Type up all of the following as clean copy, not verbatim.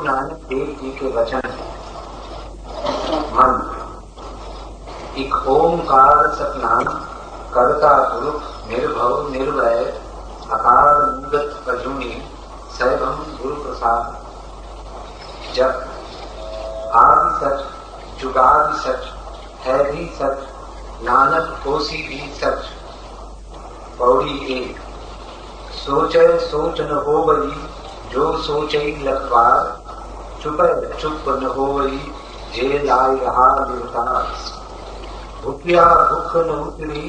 गुरु नानक देव जी के वचन है। मंत्र। एक ओंकार सतनाम करता पुरुष निर्भव निर्वय अकाल मूलत अजूनी सैभम गुरु प्रसाद। जब आदि सच जुगादि सच है भी सच नानक होसी भी सच। पौड़ी एक। सोचे सोच न हो बई जो सोचे लखवार चुपे चुप न हो बई जे लाई रहा निर्तार। भूखिया भूख न उतरी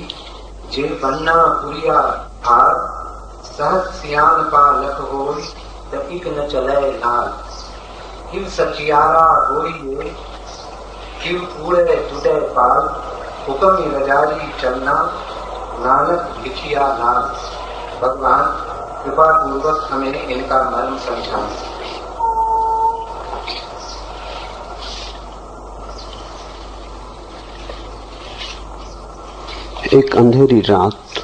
जे बन्ना पुरिया हार सहज सियान का लख होय तक न चले लाल। किव सचियारा होइए किव पूरे टूटे पाल हुक्म रजारी चलना नानक लिखिया लाल। भगवान कृपा पूर्वक हमें इनका मर्म समझाएं। एक अंधेरी रात,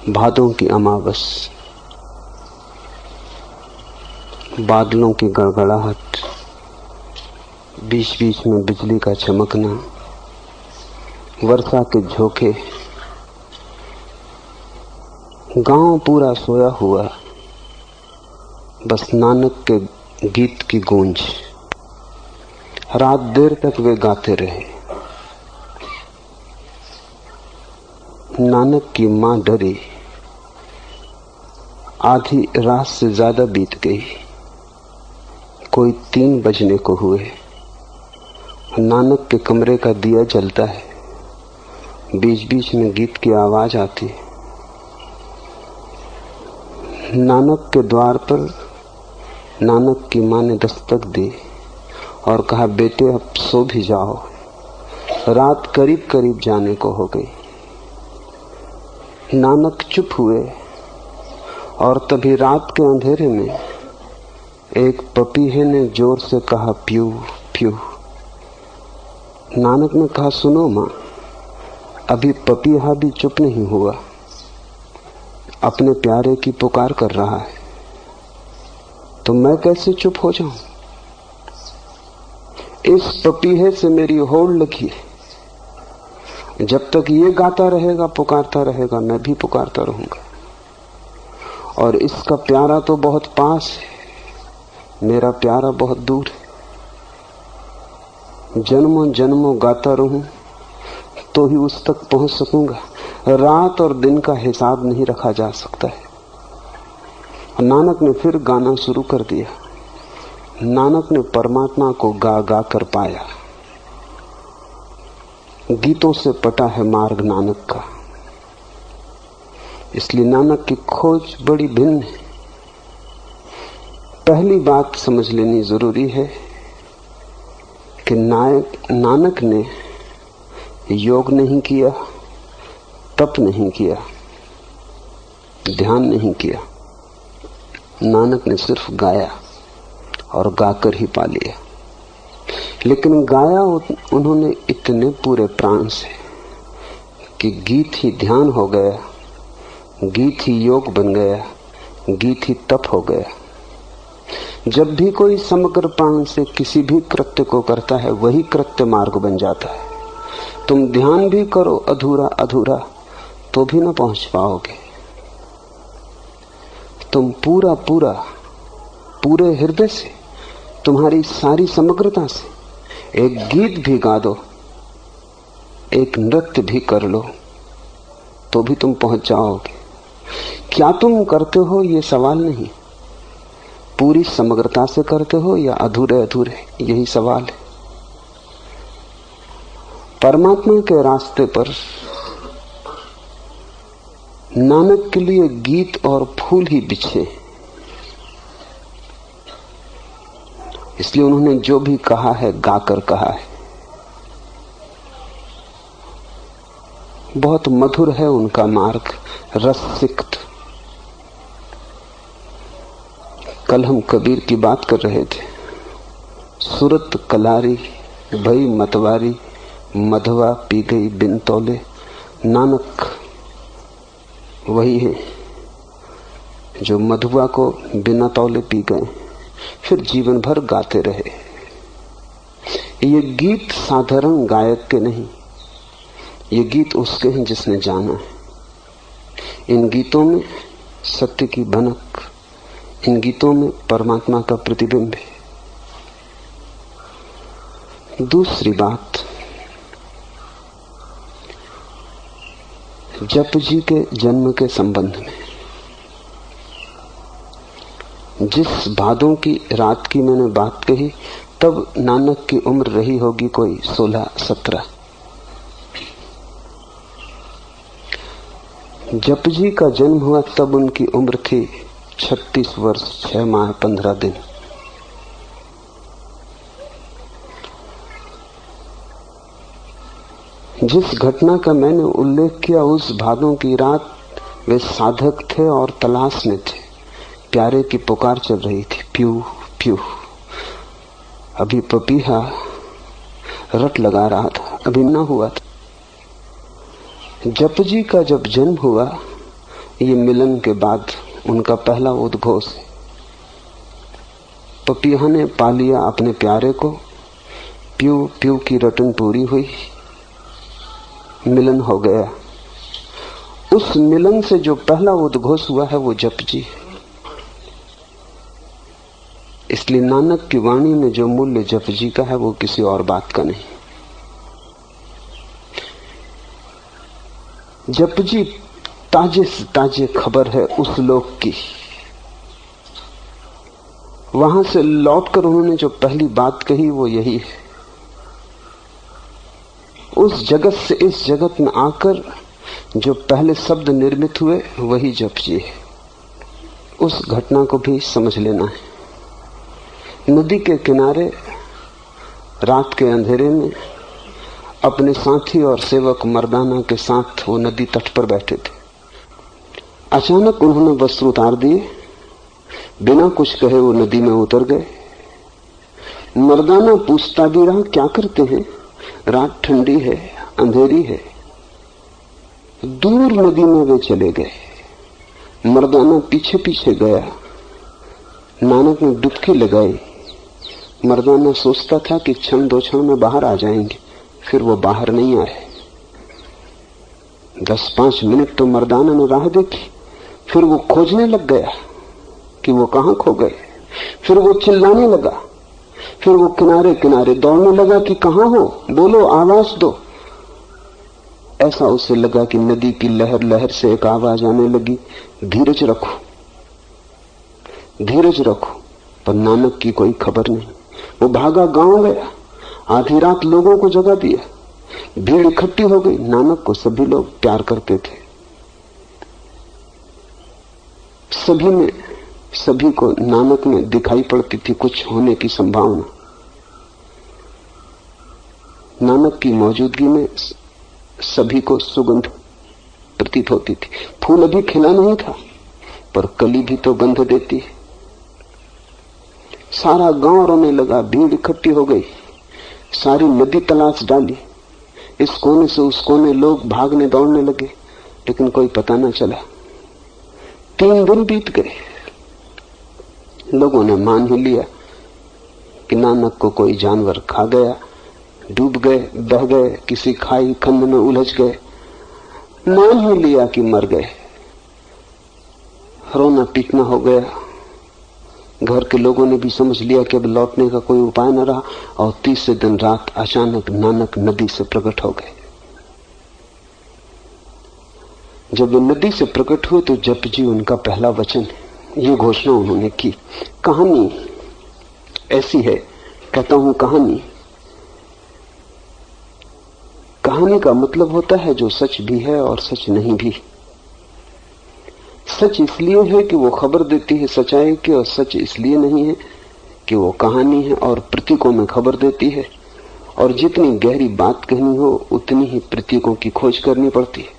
भादों की अमावस, बादलों की गड़गड़ाहट, बीच बीच में बिजली का चमकना, वर्षा के झोंके, गांव पूरा सोया हुआ, बस नानक के गीत की गूंज। रात देर तक वे गाते रहे। नानक की मां डरी। आधी रात से ज्यादा बीत गई। कोई 3 बजने को हुए। नानक के कमरे का दिया जलता है। बीच बीच में गीत की आवाज आती है। नानक के द्वार पर नानक की मां ने दस्तक दी और कहा, बेटे अब सो भी जाओ, रात करीब करीब जाने को हो गई। नानक चुप हुए और तभी रात के अंधेरे में एक पपीहे ने जोर से कहा, प्यू प्यू। नानक ने कहा, सुनो मां, अभी पपीहा भी चुप नहीं हुआ, अपने प्यारे की पुकार कर रहा है, तो मैं कैसे चुप हो जाऊं? इस पपीहे से मेरी होड़ लगी है। जब तक ये गाता रहेगा, पुकारता रहेगा, मैं भी पुकारता रहूंगा। और इसका प्यारा तो बहुत पास है, मेरा प्यारा बहुत दूर है। जन्मों जन्मों गाता रहूं तो ही उस तक पहुंच सकूंगा। रात और दिन का हिसाब नहीं रखा जा सकता है। नानक ने फिर गाना शुरू कर दिया। नानक ने परमात्मा को गा गा कर पाया। गीतों से पटा है मार्ग नानक का, इसलिए नानक की खोज बड़ी भिन्न है। पहली बात समझ लेनी जरूरी है कि नानक ने योग नहीं किया, तप नहीं किया, ध्यान नहीं किया। नानक ने सिर्फ गाया और गाकर ही पा लिया। लेकिन गाया उन्होंने इतने पूरे प्राण से कि गीत ही ध्यान हो गया, गीत ही योग बन गया, गीत ही तप हो गया। जब भी कोई समग्र प्राण से किसी भी कृत्य को करता है, वही कृत्य मार्ग बन जाता है। तुम ध्यान भी करो अधूरा अधूरा तो भी ना पहुंच पाओगे। तुम पूरा पूरा पूरे हृदय से, तुम्हारी सारी समग्रता से एक गीत भी गा दो, एक नृत्य भी कर लो, तो भी तुम पहुंच जाओगे। क्या तुम करते हो ये सवाल नहीं, पूरी समग्रता से करते हो या अधूरे अधूरे, यही सवाल है। परमात्मा के रास्ते पर नानक के लिए गीत और फूल ही बिछे। इसलिए उन्होंने जो भी कहा है गाकर कहा है। बहुत मधुर है उनका मार्ग, रससिक्त। कल हम कबीर की बात कर रहे थे। सूरत कलारी भई मतवारी, मधवा पी गई बिन तौले। नानक वही है जो मधुआ को बिना तौले पी गए। फिर जीवन भर गाते रहे। ये गीत साधारण गायक के नहीं, ये गीत उसके हैं जिसने जाना है। इन गीतों में सत्य की भनक, इन गीतों में परमात्मा का प्रतिबिंब है। दूसरी बात, जप जी के जन्म के संबंध में। जिस भादों की रात की मैंने बात कही, तब नानक की उम्र रही होगी कोई 16-17। जप जी का जन्म हुआ तब उनकी उम्र थी 36 वर्ष 6 माह 15 दिन। जिस घटना का मैंने उल्लेख किया, उस भादों की रात वे साधक थे और तलाश में थे। प्यारे की पुकार चल रही थी, प्यू प्यू। अभी पपीहा रट लगा रहा था, अभी ना हुआ था। जप जी का जब जन्म हुआ, ये मिलन के बाद उनका पहला उद्घोष है। पपीहा ने पा लिया अपने प्यारे को, प्यू प्यू की रटन पूरी हुई, मिलन हो गया। उस मिलन से जो पहला उद्घोष हुआ है वो जप जी है। इसलिए नानक की वाणी में जो मूल्य जप जी का है वो किसी और बात का नहीं। जप जी ताजे से ताजे खबर है उस लोक की। वहां से लौटकर उन्होंने जो पहली बात कही वो यही है। उस जगत से इस जगत में आकर जो पहले शब्द निर्मित हुए वही जप जी है। उस घटना को भी समझ लेना है। नदी के किनारे रात के अंधेरे में अपने साथी और सेवक मर्दाना के साथ वो नदी तट पर बैठे थे। अचानक उन्होंने वस्त्र उतार दिए, बिना कुछ कहे वो नदी में उतर गए। मर्दाना पूछता भी रहा, क्या करते हैं? रात ठंडी है, अंधेरी है। दूर नदी में वे चले गए। मर्दाना पीछे पीछे गया। नानक ने डुबकी लगाई। मर्दाना सोचता था कि क्षण दो क्षण में बाहर आ जाएंगे, फिर वो बाहर नहीं आए। 10-5 मिनट तो मर्दाना ने राह देखी, फिर वो खोजने लग गया कि वो कहां खो गए। फिर वो चिल्लाने लगा, फिर वो किनारे किनारे दौड़ने लगा कि कहां हो, बोलो, आवाज दो। ऐसा उसे लगा कि नदी की लहर लहर से एक आवाज आने लगी, धीरज रखो, धीरज रखो। पर नानक की कोई खबर नहीं। वो भागा गांव गया, आधी रात लोगों को जगा दिया। भीड़ इकट्ठी हो गई। नानक को सभी लोग प्यार करते थे। सभी को नानक में दिखाई पड़ती थी कुछ होने की संभावना। नानक की मौजूदगी में सभी को सुगंध प्रतीत होती थी। फूल अभी खिला नहीं था, पर कली भी तो गंध देती है। सारा गांव रोने लगा, भीड़ इकट्ठी हो गई, सारी नदी तलाश डाली। इस कोने से उस कोने लोग भागने दौड़ने लगे, लेकिन कोई पता न चला। 3 दिन बीत गए। लोगों ने मान ही लिया कि नानक को कोई जानवर खा गया, डूब गए, बह गए, किसी खाई खंड में उलझ गए। मान ही लिया कि मर गए। रोना पीटना हो गया। घर के लोगों ने भी समझ लिया कि अब लौटने का कोई उपाय न रहा। और 30 दिन रात अचानक नानक नदी से प्रकट हो गए। जब वे नदी से प्रकट हुए तो जप जी उनका पहला वचन है। ये घोषणा उन्होंने की। कहानी ऐसी है, कहता हूं कहानी। कहानी का मतलब होता है जो सच भी है और सच नहीं भी। सच इसलिए है कि वो खबर देती है सच्चाई की, और सच इसलिए नहीं है कि वो कहानी है और प्रतीकों में खबर देती है। और जितनी गहरी बात कहनी हो उतनी ही प्रतीकों की खोज करनी पड़ती है।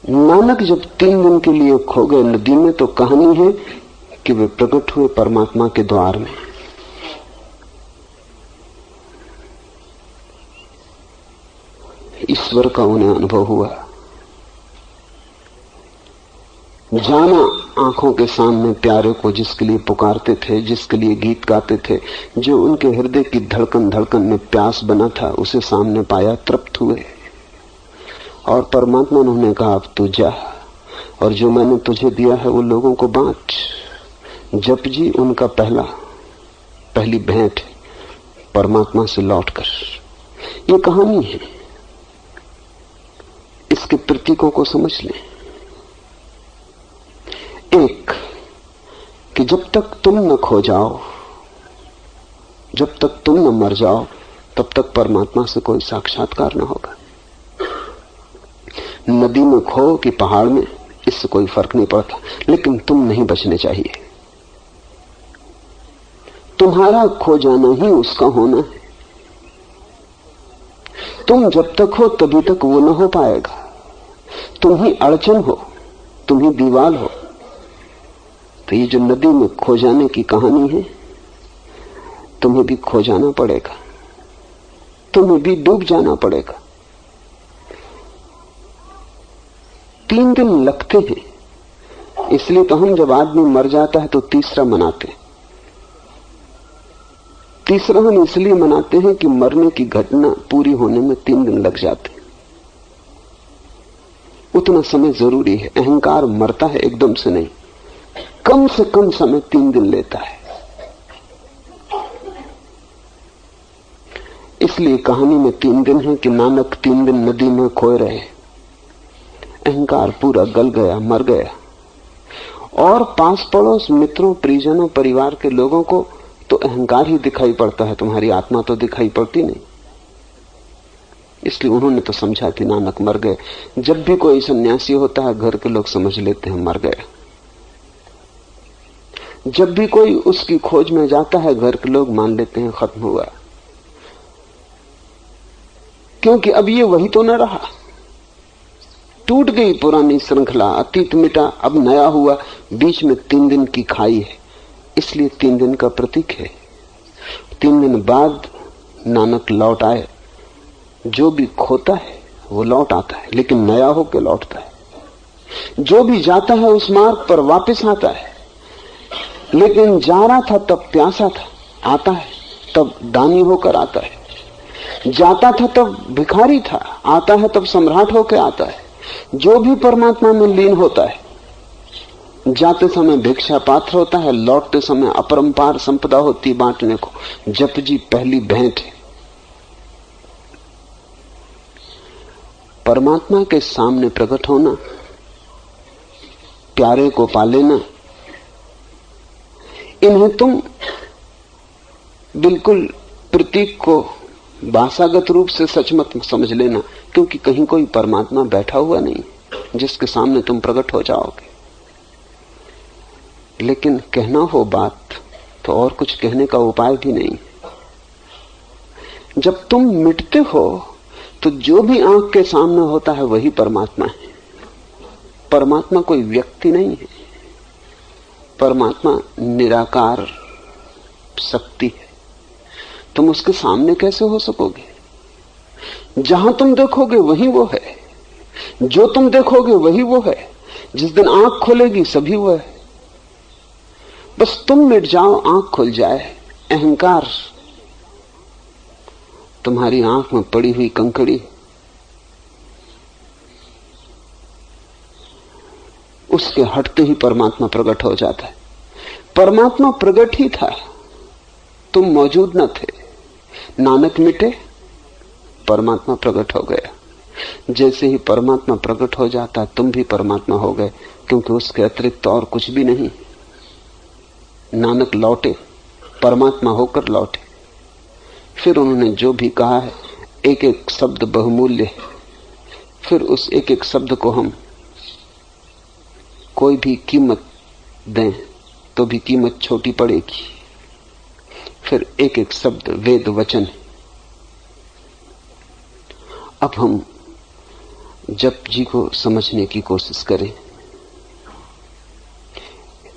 नानक जब 3 दिन के लिए खो गए नदी में, तो कहानी है कि वे प्रकट हुए परमात्मा के द्वार में। ईश्वर का उन्हें अनुभव हुआ। जाना आंखों के सामने प्यारे को जिसके लिए पुकारते थे, जिसके लिए गीत गाते थे, जो उनके हृदय की धड़कन धड़कन में प्यास बना था, उसे सामने पाया, तृप्त हुए। और परमात्मा उन्होंने कहा अब तू जा और जो मैंने तुझे दिया है वो लोगों को बांट। जप जी उनका पहली भेंट है परमात्मा से लौटकर। ये कहानी है, इसके प्रतीकों को समझ लें। एक कि जब तक तुम न खो जाओ, जब तक तुम न मर जाओ, तब तक परमात्मा से कोई साक्षात्कार न होगा। नदी में खो कि पहाड़ में, इससे कोई फर्क नहीं पड़ता, लेकिन तुम नहीं बचने चाहिए। तुम्हारा खो जाना ही उसका होना है। तुम जब तक हो तभी तक वो न हो पाएगा। तुम ही अड़चन हो, तुम ही दीवार हो। तो ये जो नदी में खो जाने की कहानी है, तुम्हें भी खो जाना पड़ेगा, तुम्हें भी डूब जाना पड़ेगा। 3 दिन लगते हैं, इसलिए तो हम जब आदमी मर जाता है तो तीसरा मनाते हैं। तीसरा हम इसलिए मनाते हैं कि मरने की घटना पूरी होने में 3 दिन लग जाते हैं। उतना समय जरूरी है। अहंकार मरता है एकदम से नहीं, कम से कम समय 3 दिन लेता है। इसलिए कहानी में 3 दिन है कि नानक 3 दिन नदी में खोए रहे। अहंकार पूरा गल गया, मर गया। और पास पड़ोस, मित्रों, परिजनों, परिवार के लोगों को तो अहंकार ही दिखाई पड़ता है, तुम्हारी आत्मा तो दिखाई पड़ती नहीं। इसलिए उन्होंने तो समझा कि नानक मर गए। जब भी कोई सन्यासी होता है, घर के लोग समझ लेते हैं मर गया। जब भी कोई उसकी खोज में जाता है, घर के लोग मान लेते हैं खत्म हुआ, क्योंकि अब ये वही तो न रहा। टूट गई पुरानी श्रृंखला, अतीत मिटा, अब नया हुआ। बीच में 3 दिन की खाई है, इसलिए 3 दिन का प्रतीक है। 3 दिन बाद नानक लौट आए। जो भी खोता है वो लौट आता है, लेकिन नया होकर लौटता है। जो भी जाता है उस मार्ग पर वापस आता है, लेकिन जा रहा था तब प्यासा था, आता है तब दानी होकर आता है। जाता था तब भिखारी था, आता है तब सम्राट होकर आता है। जो भी परमात्मा में लीन होता है, जाते समय भिक्षा पात्र होता है, लौटते समय अपरंपार संपदा होती बांटने को। जप जी पहली भेंट है। परमात्मा के सामने प्रकट होना, प्यारे को पा लेना, इन्हें तुम बिल्कुल प्रतीक को भाषागत रूप से सच मत समझ लेना, क्योंकि कहीं कोई परमात्मा बैठा हुआ नहीं जिसके सामने तुम प्रकट हो जाओगे। लेकिन कहना हो बात तो और कुछ कहने का उपाय भी नहीं। जब तुम मिटते हो तो जो भी आंख के सामने होता है वही परमात्मा है। परमात्मा कोई व्यक्ति नहीं है, परमात्मा निराकार शक्ति है। तुम उसके सामने कैसे हो सकोगे? जहां तुम देखोगे वही वो है, जो तुम देखोगे वही वो है। जिस दिन आंख खोलेगी सभी वो है। बस तुम मिट जाओ, आंख खुल जाए। अहंकार तुम्हारी आंख में पड़ी हुई कंकड़ी, उसके हटते ही परमात्मा प्रकट हो जाता है। परमात्मा प्रकट ही था, तुम मौजूद न थे। नानक मिटे, परमात्मा प्रकट हो गया। जैसे ही परमात्मा प्रकट हो जाता, तुम भी परमात्मा हो गए, क्योंकि उसके अतिरिक्त और कुछ भी नहीं। नानक लौटे, परमात्मा होकर लौटे। फिर उन्होंने जो भी कहा है, एक एक शब्द बहुमूल्य है। फिर उस एक एक शब्द को हम कोई भी कीमत दें तो भी कीमत छोटी पड़ेगी। फिर एक एक शब्द वेद वचन है। अब हम जप जी को समझने की कोशिश करें।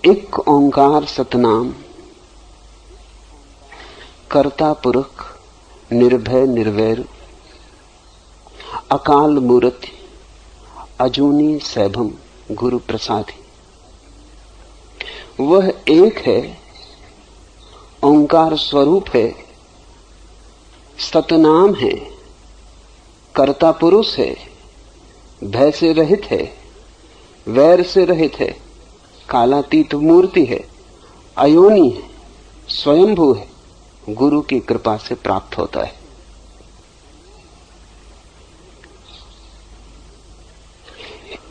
एक ओंकार सतनाम, कर्ता पुरख निर्भय निर्वैर, अकाल मूर्ति अजूनी सैभम गुरु प्रसादी। वह एक है, ओंकार स्वरूप है, सतनाम है, कर्ता पुरुष है, भय से रहित है, वैर से रहित है, कालातीत मूर्ति है, अयोनी है, स्वयंभू है, गुरु की कृपा से प्राप्त होता है।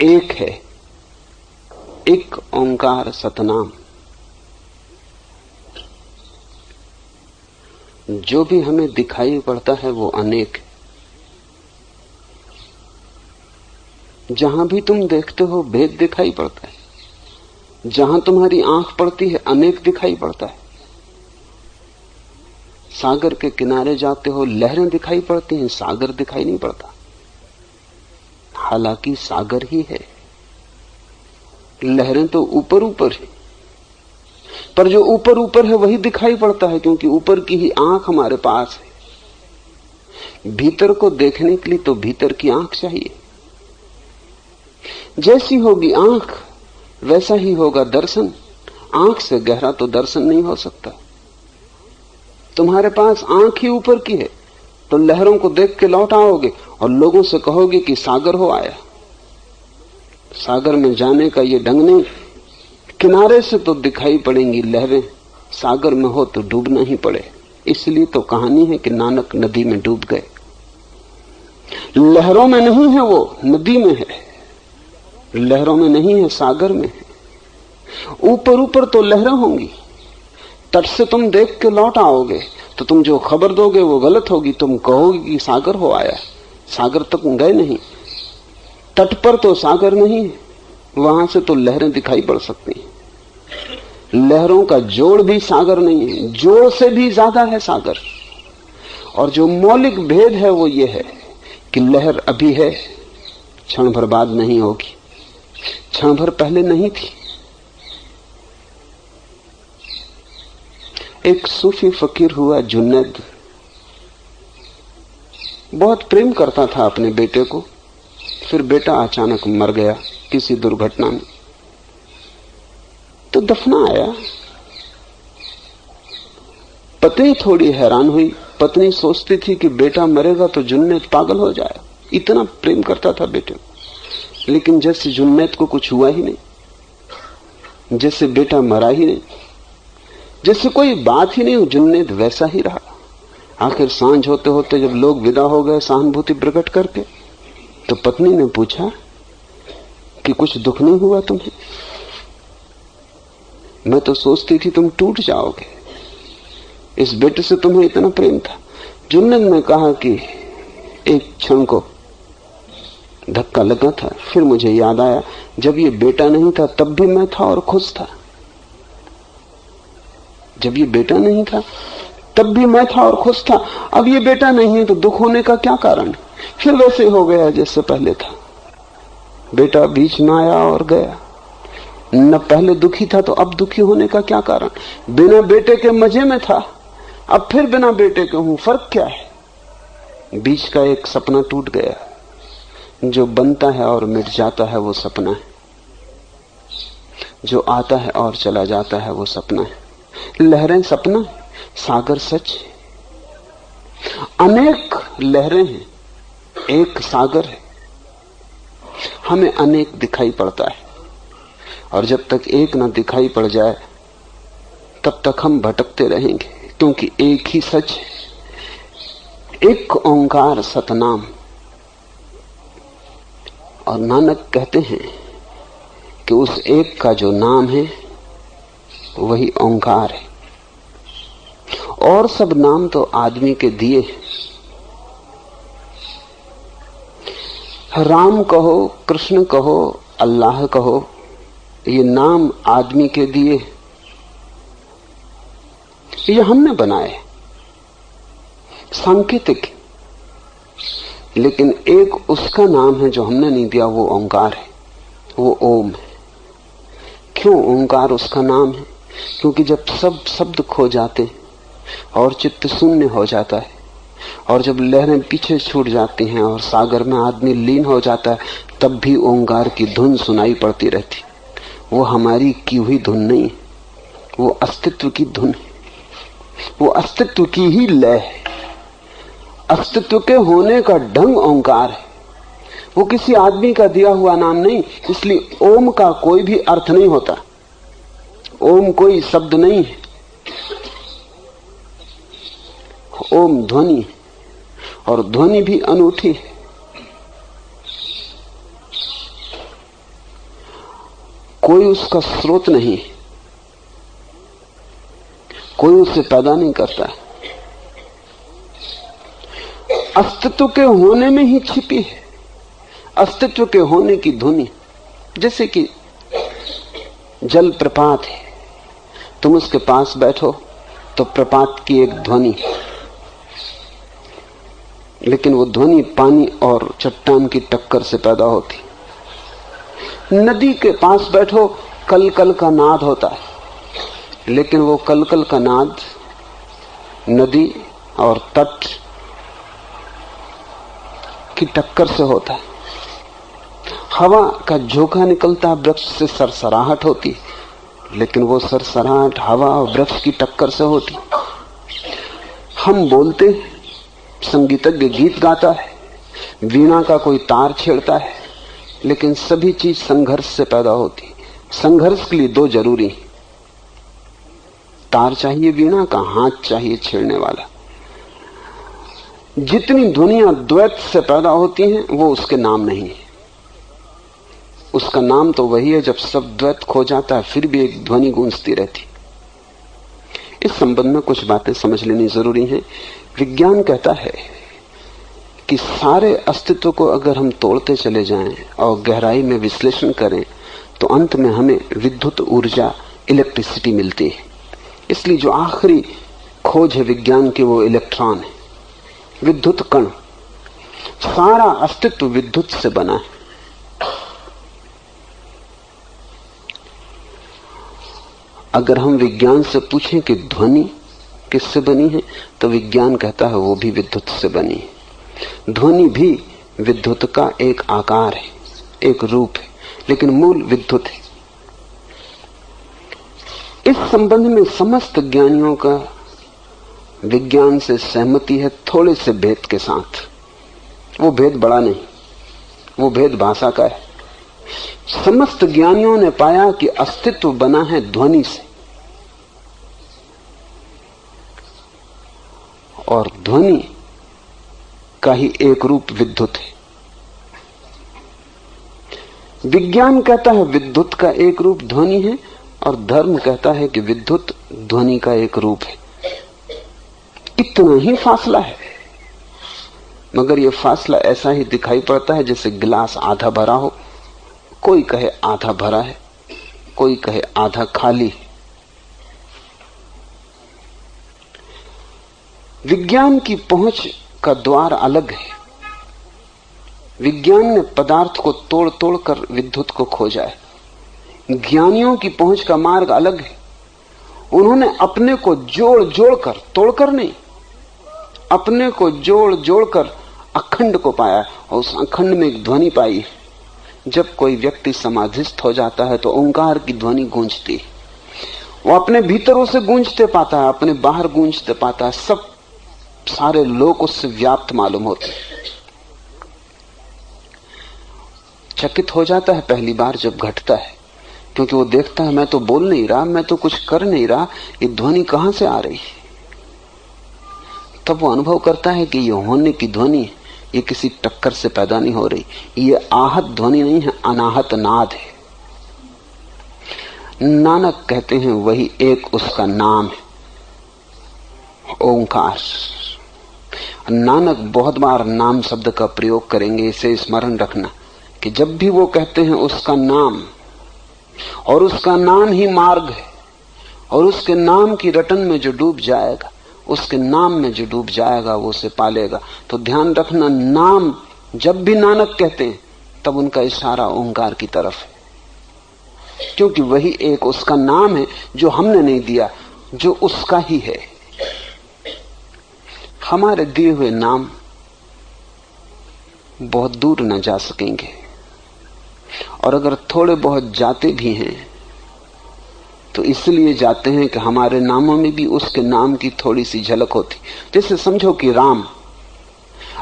एक है, एक ओंकार सतनाम। जो भी हमें दिखाई पड़ता है वो अनेक है। जहां भी तुम देखते हो भेद दिखाई पड़ता है, जहां तुम्हारी आंख पड़ती है अनेक दिखाई पड़ता है। सागर के किनारे जाते हो लहरें दिखाई पड़ती हैं, सागर दिखाई नहीं पड़ता, हालांकि सागर ही है। लहरें तो ऊपर ऊपर है, पर जो ऊपर ऊपर है वही दिखाई पड़ता है, क्योंकि ऊपर की ही आंख हमारे पास है। भीतर को देखने के लिए तो भीतर की आंख चाहिए। जैसी होगी आंख वैसा ही होगा दर्शन। आंख से गहरा तो दर्शन नहीं हो सकता। तुम्हारे पास आंख ही ऊपर की है तो लहरों को देख के लौट आओगे और लोगों से कहोगे कि सागर हो आया। सागर में जाने का ये ढंग नहीं। किनारे से तो दिखाई पड़ेंगी लहरें, सागर में हो तो डूबना ही पड़े। इसलिए तो कहानी है कि नानक नदी में डूब गए। लहरों में नहीं है वो, नदी में है। लहरों में नहीं है, सागर में है। ऊपर ऊपर तो लहरें होंगी। तट से तुम देख के लौट आओगे तो तुम जो खबर दोगे वो गलत होगी। तुम कहोगे कि सागर हो आया। सागर तक गए नहीं, तट पर तो सागर नहीं है, वहां से तो लहरें दिखाई पड़ सकती हैं। लहरों का जोड़ भी सागर नहीं है, जोड़ से भी ज्यादा है सागर। और जो मौलिक भेद है वो ये है कि लहर अभी है, क्षण भर बाद नहीं होगी, क्षण भर पहले नहीं थी। एक सूफी फकीर हुआ जुन्नैद, बहुत प्रेम करता था अपने बेटे को। फिर बेटा अचानक मर गया किसी दुर्घटना में, तो दफना आया। पत्नी थोड़ी हैरान हुई। पत्नी सोचती थी कि बेटा मरेगा तो जुन्नैद पागल हो जाए, इतना प्रेम करता था बेटे को। लेकिन जैसे जुन्नैद को कुछ हुआ ही नहीं, जैसे बेटा मरा ही नहीं, जैसे कोई बात ही नहीं, जुन्नैद वैसा ही रहा। आखिर सांझ होते होते जब लोग विदा हो गए सहानुभूति प्रकट करके, तो पत्नी ने पूछा कि कुछ दुख नहीं हुआ तुम्हें? मैं तो सोचती थी तुम टूट जाओगे, इस बेटे से तुम्हें इतना प्रेम था। जुन्नैद ने कहा कि एक क्षण को धक्का लगा था, फिर मुझे याद आया जब ये बेटा नहीं था तब भी मैं था और खुश था। जब ये बेटा नहीं था तब भी मैं था और खुश था। अब ये बेटा नहीं है तो दुख होने का क्या कारण? फिर वैसे हो गया जैसे पहले था। बेटा बीच में आया और गया, न पहले दुखी था तो अब दुखी होने का क्या कारण? बिना बेटे के मजे में था, अब फिर बिना बेटे के हूं, फर्क क्या है? बीच का एक सपना टूट गया। जो बनता है और मिट जाता है वो सपना है, जो आता है और चला जाता है वो सपना है। लहरें सपना है, सागर सच है। अनेक लहरें हैं, एक सागर है। हमें अनेक दिखाई पड़ता है, और जब तक एक ना दिखाई पड़ जाए तब तक हम भटकते रहेंगे, क्योंकि एक ही सच है, एक ओंकार सतनाम। और नानक कहते हैं कि उस एक का जो नाम है वही ओंकार है। और सब नाम तो आदमी के दिए हैं। राम कहो, कृष्ण कहो, अल्लाह कहो, ये नाम आदमी के दिए, ये हमने बनाए, सांकेतिक। लेकिन एक उसका नाम है जो हमने नहीं दिया, वो ओंकार है, वो ओम है। क्यों ओंकार उसका नाम है? क्योंकि जब सब शब्द खो जाते हैं और चित्त शून्य हो जाता है, और जब लहरें पीछे छूट जाती हैं और सागर में आदमी लीन हो जाता है, तब भी ओंकार की धुन सुनाई पड़ती रहती। वो हमारी की हुई धुन नहीं, वो अस्तित्व की धुन है, वो अस्तित्व की ही लय है। अस्तित्व के होने का ढंग ओंकार है, वो किसी आदमी का दिया हुआ नाम नहीं। इसलिए ओम का कोई भी अर्थ नहीं होता। ओम कोई शब्द नहीं है, ओम ध्वनि है, और ध्वनि भी अनूठी है। कोई उसका स्रोत नहीं, कोई उसे पैदा नहीं करता है। अस्तित्व के होने में ही छिपी है, अस्तित्व के होने की ध्वनि। जैसे कि जल प्रपात है, तुम उसके पास बैठो तो प्रपात की एक ध्वनि, लेकिन वो ध्वनि पानी और चट्टान की टक्कर से पैदा होती। नदी के पास बैठो, कल कल का नाद होता है, लेकिन वो कल कल का नाद नदी और तट की टक्कर से होता है। हवा का झोंका निकलता है, वृक्ष से सरसराहट होती, लेकिन वो सरसराहट हवा और वृक्ष की टक्कर से होती। हम बोलते, संगीतज्ञ गीत गाता है, वीणा का कोई तार छेड़ता है, लेकिन सभी चीज संघर्ष से पैदा होती। संघर्ष के लिए दो जरूरी, तार चाहिए वीणा का, हाथ चाहिए छेड़ने वाला। जितनी ध्वनियां द्वैत से पैदा होती हैं वो उसके नाम नहीं है। उसका नाम तो वही है जब सब द्वैत खो जाता है फिर भी एक ध्वनि गूंजती रहती। इस संबंध में कुछ बातें समझ लेनी जरूरी हैं। विज्ञान कहता है कि सारे अस्तित्व को अगर हम तोड़ते चले जाएं और गहराई में विश्लेषण करें तो अंत में हमें विद्युत ऊर्जा, इलेक्ट्रिसिटी मिलती है। इसलिए जो आखिरी खोज है विज्ञान की वो इलेक्ट्रॉन है, विद्युत कण। सारा अस्तित्व विद्युत से बना है। अगर हम विज्ञान से पूछें कि ध्वनि किससे बनी है तो विज्ञान कहता है वो भी विद्युत से बनी है। ध्वनि भी विद्युत का एक आकार है, एक रूप है, लेकिन मूल विद्युत है। इस संबंध में समस्त ज्ञानियों का विज्ञान से सहमति है, थोड़े से भेद के साथ। वो भेद बड़ा नहीं, वो भेद भाषा का है। समस्त ज्ञानियों ने पाया कि अस्तित्व बना है ध्वनि से, और ध्वनि का ही एक रूप विद्युत है। विज्ञान कहता है विद्युत का एक रूप ध्वनि है, और धर्म कहता है कि विद्युत ध्वनि का एक रूप है। इतना ही फासला है, मगर यह फासला ऐसा ही दिखाई पड़ता है जैसे गिलास आधा भरा हो। कोई कहे आधा भरा है, कोई कहे आधा खाली। विज्ञान की पहुंच का द्वार अलग है। विज्ञान ने पदार्थ को तोड़ तोड़ कर विद्युत को खोजा है। ज्ञानियों की पहुंच का मार्ग अलग है। उन्होंने अपने को जोड़ जोड़ कर, तोड़कर नहीं, अपने को जोड़ जोड़ कर अखंड को पाया, और उस अखंड में एक ध्वनि पाई है। जब कोई व्यक्ति समाधिस्थ हो जाता है तो ओंकार की ध्वनि गूंजती है। वो अपने भीतर उसे गूंजते पाता है, अपने बाहर गूंजते पाता है। सब सारे लोग उससे व्याप्त मालूम होते हैं। चकित हो जाता है पहली बार जब घटता है, क्योंकि वो देखता है मैं तो बोल नहीं रहा, मैं तो कुछ कर नहीं रहा, ये ध्वनि कहां से आ रही है। तब वो अनुभव करता है कि ये होने की ध्वनि, ये किसी टक्कर से पैदा नहीं हो रही, ये आहत ध्वनि नहीं है, अनाहत नाद है। नानक कहते हैं वही एक उसका नाम है, ओंकार। नानक बहुत बार नाम शब्द का प्रयोग करेंगे, इसे स्मरण रखना कि जब भी वो कहते हैं उसका नाम, और उसका नाम ही मार्ग है, और उसके नाम की रटन में जो डूब जाएगा, उसके नाम में जो डूब जाएगा वो उसे पालेगा। तो ध्यान रखना, नाम जब भी नानक कहते हैं तब उनका इशारा ओंकार की तरफ है, क्योंकि वही एक उसका नाम है जो हमने नहीं दिया, जो उसका ही है। हमारे दिए हुए नाम बहुत दूर न जा सकेंगे, और अगर थोड़े बहुत जाते भी हैं तो इसलिए जाते हैं कि हमारे नामों में भी उसके नाम की थोड़ी सी झलक होती। जैसे समझो कि राम,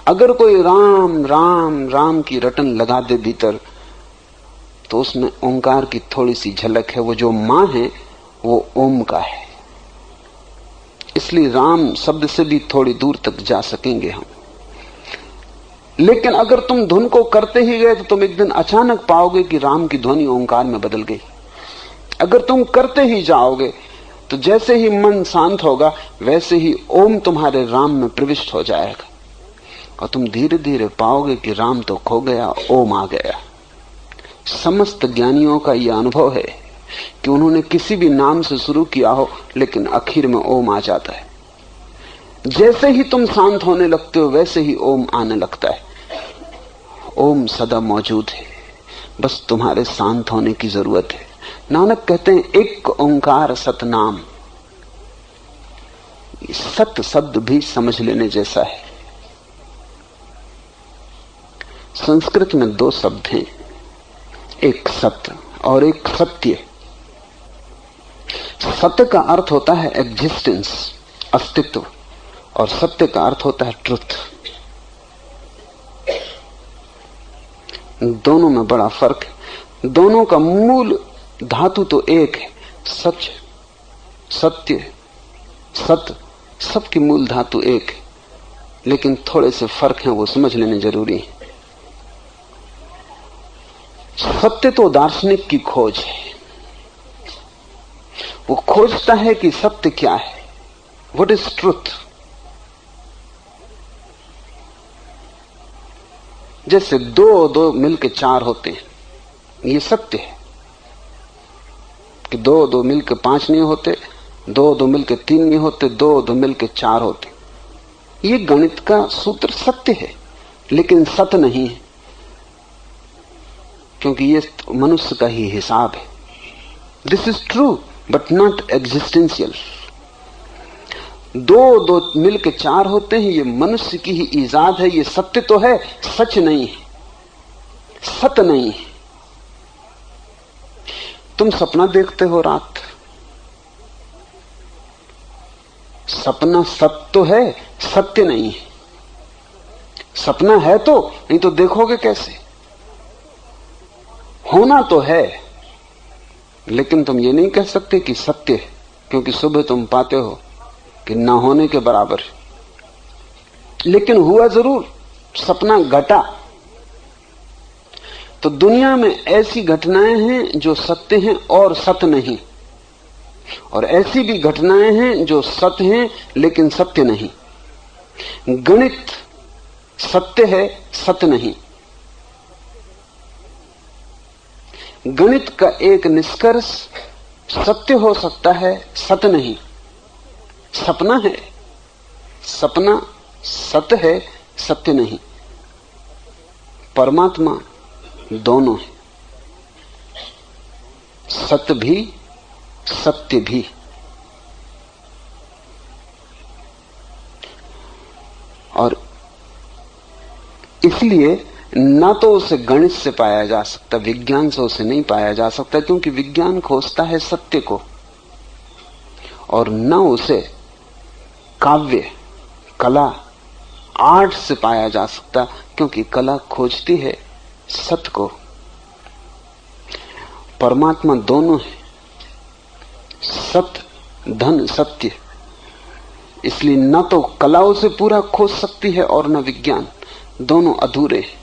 अगर कोई राम राम राम की रटन लगा दे भीतर, तो उसमें ओंकार की थोड़ी सी झलक है। वो जो मां है वो ओम का है। इसलिए राम शब्द से भी थोड़ी दूर तक जा सकेंगे हम। लेकिन अगर तुम धुन को करते ही गए तो तुम एक दिन अचानक पाओगे कि राम की ध्वनि ओंकार में बदल गई। अगर तुम करते ही जाओगे तो जैसे ही मन शांत होगा वैसे ही ओम तुम्हारे राम में प्रविष्ट हो जाएगा, और तुम धीरे धीरे पाओगे कि राम तो खो गया, ओम आ गया। समस्त ज्ञानियों का यह अनुभव है कि उन्होंने किसी भी नाम से शुरू किया हो, लेकिन आखिर में ओम आ जाता है। जैसे ही तुम शांत होने लगते हो वैसे ही ओम आने लगता है। ओम सदा मौजूद है, बस तुम्हारे शांत होने की जरूरत है। नानक कहते हैं एक ओंकार सतनाम। सत शब्द भी समझ लेने जैसा है। संस्कृत में दो शब्द हैं, एक सत्य और एक सत्य। सत्य का अर्थ होता है एग्जिस्टेंस, अस्तित्व, और सत्य का अर्थ होता है ट्रुथ। दोनों में बड़ा फर्क है। दोनों का मूल धातु तो एक है, सच, सत्य, सत्य, सबकी मूल धातु एक है, लेकिन थोड़े से फर्क हैं, वो समझ लेने जरूरी है। सत्य तो दार्शनिक की खोज है। वो खोजता है कि सत्य क्या है, व्हाट इज ट्रुथ। जैसे दो दो मिलके चार होते हैं, ये सत्य है कि दो दो मिलके पांच नहीं होते, दो दो मिलके तीन नहीं होते, दो दो मिलके चार होते। ये गणित का सूत्र सत्य है, लेकिन सत्य नहीं है, क्योंकि ये मनुष्य का ही हिसाब है। This is true but not existential. दो दो मिलके चार होते हैं, ये मनुष्य की ही ईजाद है। ये सत्य तो है, सच नहीं है, सत्य नहीं है। तुम सपना देखते हो रात, सपना सत्य तो है, सत्य नहीं है। सपना है तो, नहीं तो देखोगे कैसे। होना तो है, लेकिन तुम ये नहीं कह सकते कि सत्य है, क्योंकि सुबह तुम पाते हो कि ना होने के बराबर है। लेकिन हुआ जरूर, सपना घटा। तो दुनिया में ऐसी घटनाएं हैं जो सत्य हैं और सत्य नहीं, और ऐसी भी घटनाएं हैं जो सत्य हैं लेकिन सत्य नहीं। गणित सत्य है, सत्य नहीं। गणित का एक निष्कर्ष सत्य हो सकता है, सत्य नहीं। सपना है, सपना सत्य है, सत्य नहीं। परमात्मा दोनों है, सत्य भी सत्य भी। और इसलिए ना तो उसे गणित से पाया जा सकता, विज्ञान से उसे नहीं पाया जा सकता, क्योंकि विज्ञान खोजता है सत्य को, और न उसे काव्य, कला, आर्ट से पाया जा सकता, क्योंकि कला खोजती है सत्य को। परमात्मा दोनों है, सत्य धन सत्य। इसलिए न तो कला उसे पूरा खोज सकती है और न विज्ञान, दोनों अधूरे हैं।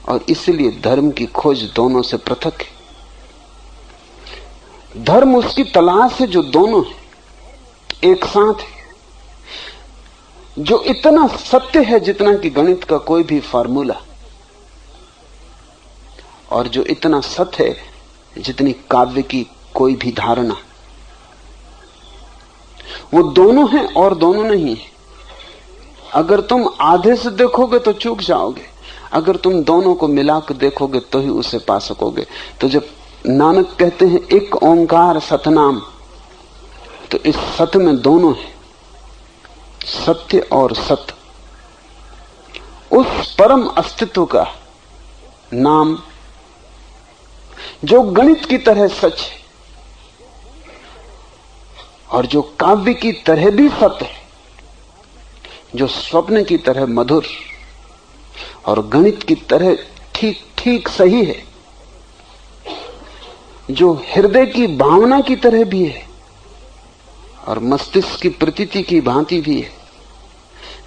और इसलिए धर्म की खोज दोनों से पृथक है। धर्म उसकी तलाश है जो दोनों है, एक साथ है, जो इतना सत्य है जितना कि गणित का कोई भी फार्मूला, और जो इतना सत्य है जितनी काव्य की कोई भी धारणा। वो दोनों हैं और दोनों नहीं है। अगर तुम आधे से देखोगे तो चूक जाओगे, अगर तुम दोनों को मिलाकर देखोगे तो ही उसे पा सकोगे। तो जब नानक कहते हैं एक ओंकार सतनाम, तो इस सत्य में दोनों है, सत्य और सत्य। उस परम अस्तित्व का नाम जो गणित की तरह सच है, और जो काव्य की तरह भी सत्य है, जो स्वप्न की तरह मधुर और गणित की तरह ठीक ठीक सही है, जो हृदय की भावना की तरह भी है और मस्तिष्क की प्रतीति की भांति भी है,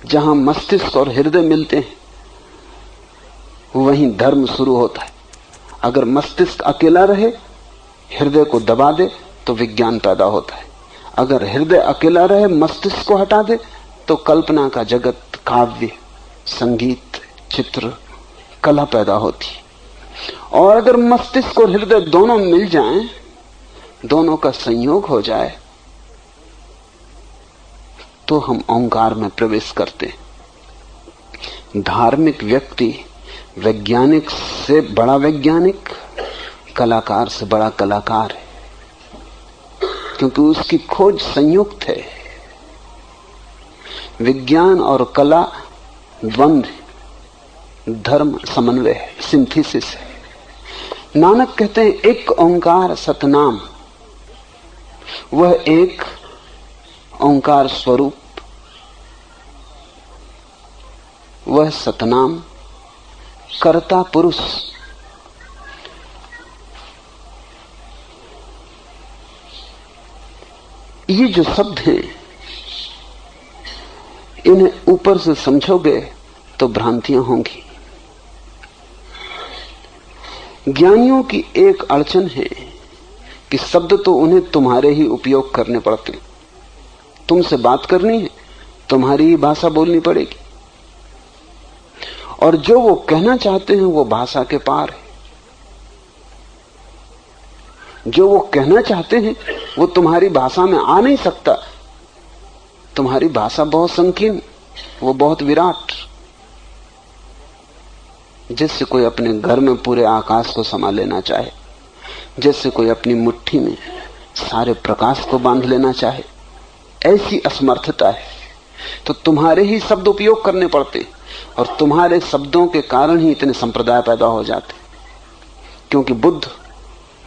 जहां मस्तिष्क और हृदय मिलते हैं वहीं धर्म शुरू होता है। अगर मस्तिष्क अकेला रहे, हृदय को दबा दे, तो विज्ञान पैदा होता है। अगर हृदय अकेला रहे, मस्तिष्क को हटा दे, तो कल्पना का जगत, काव्य, संगीत, चित्र, कला पैदा होती है। और अगर मस्तिष्क और हृदय दोनों मिल जाएं, दोनों का संयोग हो जाए, तो हम ओंकार में प्रवेश करते हैं। धार्मिक व्यक्ति वैज्ञानिक से बड़ा वैज्ञानिक, कलाकार से बड़ा कलाकार है, क्योंकि उसकी खोज संयुक्त है। विज्ञान और कला द्वंद्व, धर्म समन्वय है, सिंथेसिस है। नानक कहते हैं एक ओंकार सतनाम, वह एक ओंकार स्वरूप, वह सतनाम कर्ता पुरुष। ये जो शब्द हैं, इन्हें ऊपर से समझोगे तो भ्रांतियां होंगी। ज्ञानियों की एक अड़चन है कि शब्द तो उन्हें तुम्हारे ही उपयोग करने पड़ते हैं। तुमसे बात करनी है, तुम्हारी ही भाषा बोलनी पड़ेगी, और जो वो कहना चाहते हैं वो भाषा के पार है। जो वो कहना चाहते हैं वो तुम्हारी भाषा में आ नहीं सकता। तुम्हारी भाषा बहुत संकीर्ण, वो बहुत विराट। जैसे कोई अपने घर में पूरे आकाश को समा लेना चाहे, जैसे कोई अपनी मुट्ठी में सारे प्रकाश को बांध लेना चाहे, ऐसी असमर्थता है। तो तुम्हारे ही शब्द उपयोग करने पड़ते, और तुम्हारे शब्दों के कारण ही इतने संप्रदाय पैदा हो जाते। क्योंकि बुद्ध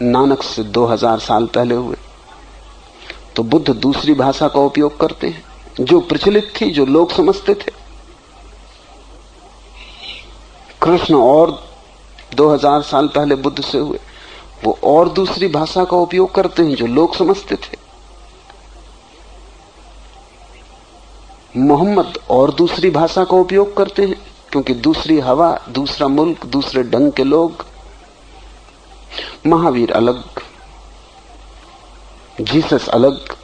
नानक से 2000 साल पहले हुए, तो बुद्ध दूसरी भाषा का उपयोग करते हैं जो प्रचलित थी, जो लोग समझते थे। कृष्ण और 2000 साल पहले बुद्ध से हुए, वो और दूसरी भाषा का उपयोग करते हैं जो लोग समझते थे। मोहम्मद और दूसरी भाषा का उपयोग करते हैं, क्योंकि दूसरी हवा, दूसरा मुल्क, दूसरे ढंग के लोग। महावीर अलग, जीसस अलग।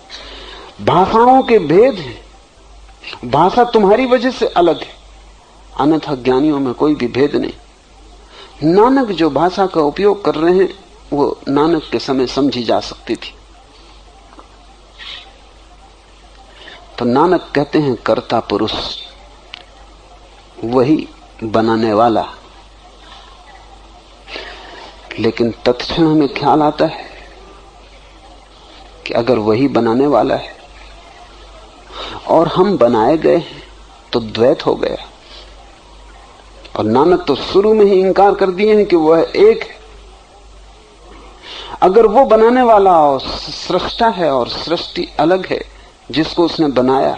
भाषाओं के भेद हैं। भाषा तुम्हारी वजह से अलग है, अन्यथा ज्ञानियों में कोई भी भेद नहीं। नानक जो भाषा का उपयोग कर रहे हैं वो नानक के समय समझी जा सकती थी। तो नानक कहते हैं कर्ता पुरुष, वही बनाने वाला। लेकिन तत्क्षण हमें ख्याल आता है कि अगर वही बनाने वाला है और हम बनाए गए हैं तो द्वैत हो गया। और नानक तो शुरू में ही इंकार कर दिए हैं कि वह एक है। अगर वो बनाने वाला और सृष्टा है और सृष्टि अलग है जिसको उसने बनाया,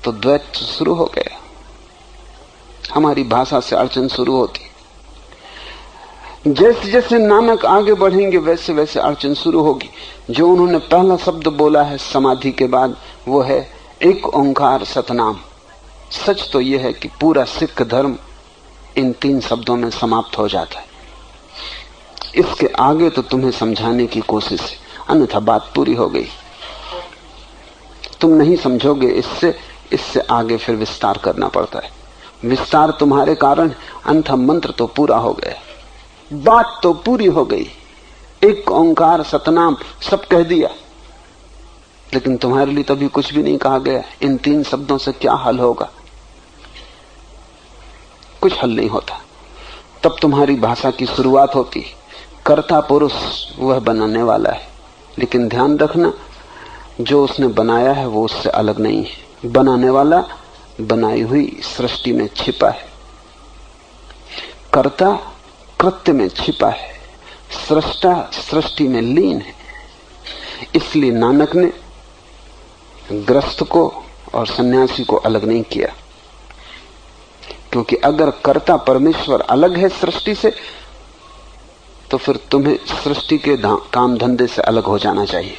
तो द्वैत शुरू हो गया। हमारी भाषा से अड़चन शुरू होती। जैसे जैसे नानक आगे बढ़ेंगे वैसे वैसे अड़चन शुरू होगी। जो उन्होंने पहला शब्द बोला है समाधि के बाद, वो है एक ओंकार सतनाम। सच तो यह है कि पूरा सिख धर्म इन 3 शब्दों में समाप्त हो जाता है। इसके आगे तो तुम्हें समझाने की कोशिश है, अन्यथा बात पूरी हो गई। तुम नहीं समझोगे, इससे आगे फिर विस्तार करना पड़ता है। विस्तार तुम्हारे कारण, अन्यथा मंत्र तो पूरा हो गया, बात तो पूरी हो गई। एक ओंकार सतनाम सब कह दिया, लेकिन तुम्हारे लिए तभी कुछ भी नहीं कहा गया। इन 3 शब्दों से क्या हल होगा? कुछ हल नहीं होता। तब तुम्हारी भाषा की शुरुआत होती। कर्ता पुरुष वह बनाने वाला है, लेकिन ध्यान रखना जो उसने बनाया है वो उससे अलग नहीं है। बनाने वाला बनाई हुई सृष्टि में छिपा है, कर्ता कृत्य में छिपा है, सृष्टा सृष्टि में लीन है। इसलिए नानक ने गृहस्थ को और सन्यासी को अलग नहीं किया, क्योंकि अगर कर्ता परमेश्वर अलग है सृष्टि से, तो फिर तुम्हें सृष्टि के काम धंधे से अलग हो जाना चाहिए।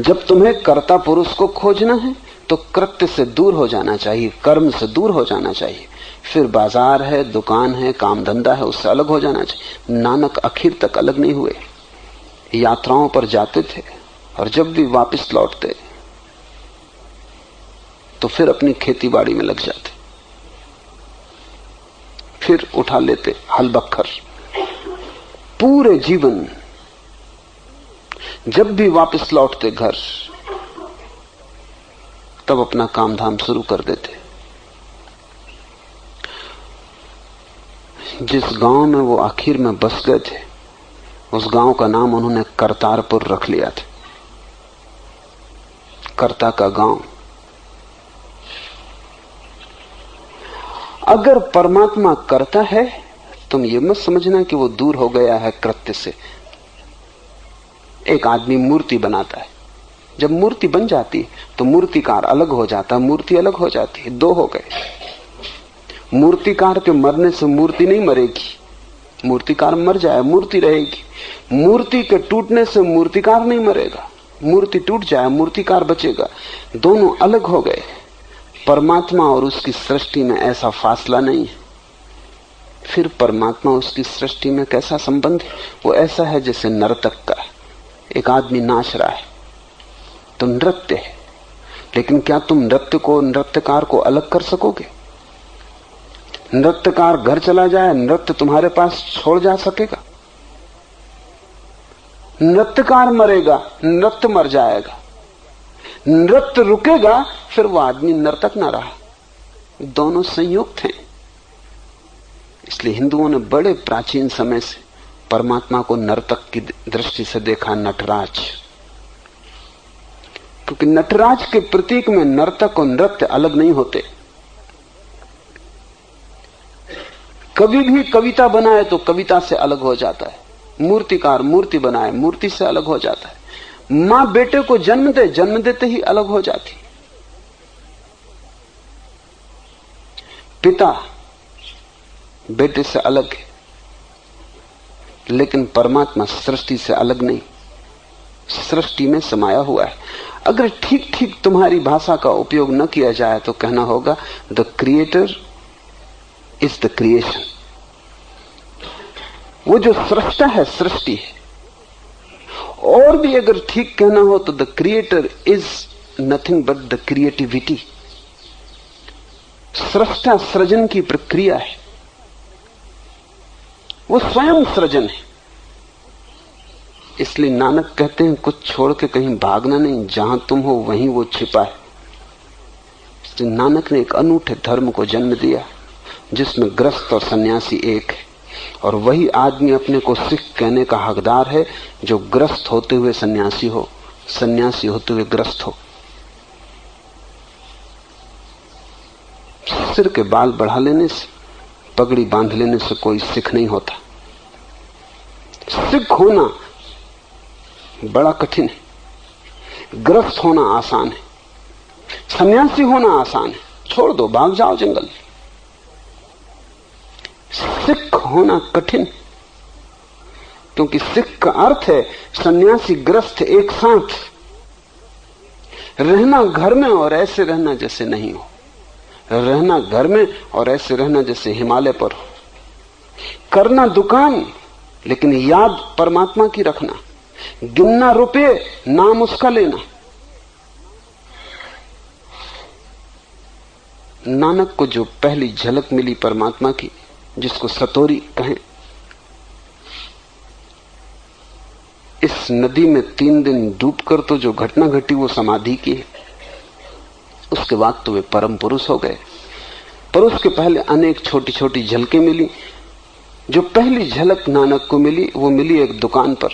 जब तुम्हें कर्ता पुरुष को खोजना है तो कृत्य से दूर हो जाना चाहिए, कर्म से दूर हो जाना चाहिए। फिर बाजार है, दुकान है, काम धंधा है, उससे अलग हो जाना चाहिए। नानक आखिर तक अलग नहीं हुए। यात्राओं पर जाते थे और जब भी वापस लौटते तो फिर अपनी खेती बाड़ी में लग जाते, फिर उठा लेते हल बखर। पूरे जीवन जब भी वापस लौटते घर, तब अपना काम धाम शुरू कर देते। जिस गांव में वो आखिर में बस गए थे, उस गांव का नाम उन्होंने करतारपुर रख लिया था। कर्ता का गांव। अगर परमात्मा करता है, तुम ये मत समझना कि वो दूर हो गया है कृत्य से। एक आदमी मूर्ति बनाता है, जब मूर्ति बन जाती है तो मूर्तिकार अलग हो जाता है, मूर्ति अलग हो जाती है, दो हो गए। मूर्तिकार के मरने से मूर्ति नहीं मरेगी, मूर्तिकार मर जाए मूर्ति रहेगी। मूर्ति के टूटने से मूर्तिकार नहीं मरेगा, मूर्ति टूट जाए मूर्तिकार बचेगा। दोनों अलग हो गए। परमात्मा और उसकी सृष्टि में ऐसा फासला नहीं है। फिर परमात्मा उसकी सृष्टि में कैसा संबंध है? वो ऐसा है जैसे नर्तक का। एक आदमी नाच रहा है तो नृत्य है, लेकिन क्या तुम नृत्य को, नृत्यकार को अलग कर सकोगे? नृत्यकार घर चला जाए, नृत्य तुम्हारे पास छोड़ जा सकेगा? नृत्यकार मरेगा, नृत्य मर जाएगा। नृत्य रुकेगा, फिर वो आदमी नर्तक ना रहा। दोनों संयुक्त हैं। इसलिए हिंदुओं ने बड़े प्राचीन समय से परमात्मा को नर्तक की दृष्टि से देखा, नटराज। क्योंकि नटराज के प्रतीक में नर्तक और नृत्य अलग नहीं होते। कभी भी कविता बनाए तो कविता से अलग हो जाता है, मूर्तिकार मूर्ति बनाए मूर्ति से अलग हो जाता है। मां बेटे को जन्म दे, जन्म देते ही अलग हो जाती। पिता बेटे से अलग है, लेकिन परमात्मा सृष्टि से अलग नहीं, सृष्टि में समाया हुआ है। अगर ठीक ठीक तुम्हारी भाषा का उपयोग न किया जाए तो कहना होगा the creator is the creation. वो जो सृष्टा है सृष्टि है। और भी अगर ठीक कहना हो तो the creator is nothing but the creativity. सृष्टा सृजन की प्रक्रिया है, वो स्वयं सृजन है। इसलिए नानक कहते हैं कुछ छोड़ के कहीं भागना नहीं, जहां तुम हो वहीं वो छिपा है। इसलिए नानक ने एक अनूठे धर्म को जन्म दिया जिसमें गृहस्थ और सन्यासी एक है, और वही आदमी अपने को सिख कहने का हकदार है जो ग्रस्त होते हुए सन्यासी हो, सन्यासी होते हुए ग्रस्त हो। सिर के बाल बढ़ा लेने से, पगड़ी बांध लेने से कोई सिख नहीं होता। सिख होना बड़ा कठिन है, ग्रस्त होना आसान है, सन्यासी होना आसान है। छोड़ दो, भाग जाओ जंगल। सिख होना कठिन, क्योंकि सिख का अर्थ है सन्यासी ग्रस्त एक साथ रहना, घर में और ऐसे रहना जैसे नहीं हो, रहना घर में और ऐसे रहना जैसे हिमालय पर हो, करना दुकान लेकिन याद परमात्मा की रखना, गिनना रुपए नाम उसका लेना। नानक को जो पहली झलक मिली परमात्मा की, जिसको सतोरी कहें, इस नदी में 3 दिन डूबकर तो जो घटना घटी वो समाधि की है। उसके बाद तो वे परम पुरुष हो गए। पर उसके पहले अनेक छोटी छोटी झलकें मिली। जो पहली झलक नानक को मिली वो मिली एक दुकान पर,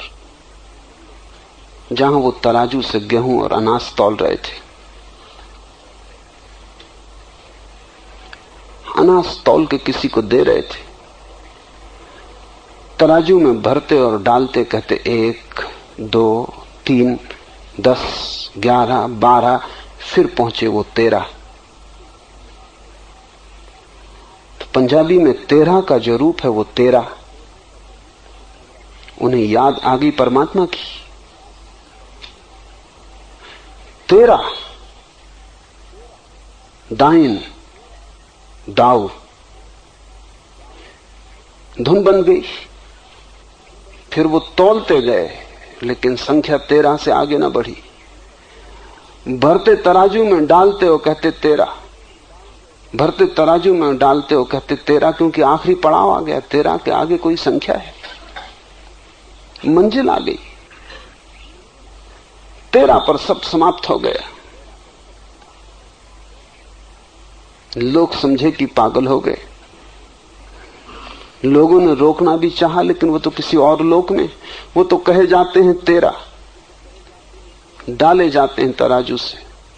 जहां वो तराजू से गेहूं और अनाज तौल रहे थे। अनाज तौल के किसी को दे रहे थे। तराजू में भरते और डालते कहते 1, 2, 3, 10, 11, 12, फिर पहुंचे वो 13। तो पंजाबी में 13 का जो रूप है वो 13। उन्हें याद आ गई परमात्मा की। 13 दाइन, दाऊ, धुन बन गई। फिर वो तौलते गए, लेकिन संख्या 13 से आगे ना बढ़ी। भरते तराजू में डालते हो कहते 13, भरते तराजू में डालते हो कहते 13, क्योंकि आखिरी पड़ाव आ गया। 13 के आगे कोई संख्या है, मंजिल आ गई। 13 पर सब समाप्त हो गया। लोग समझे कि पागल हो गए। लोगों ने रोकना भी चाहा, लेकिन वो तो किसी और लोक में। वो तो कहे जाते हैं 13, डाले जाते हैं तराजू से,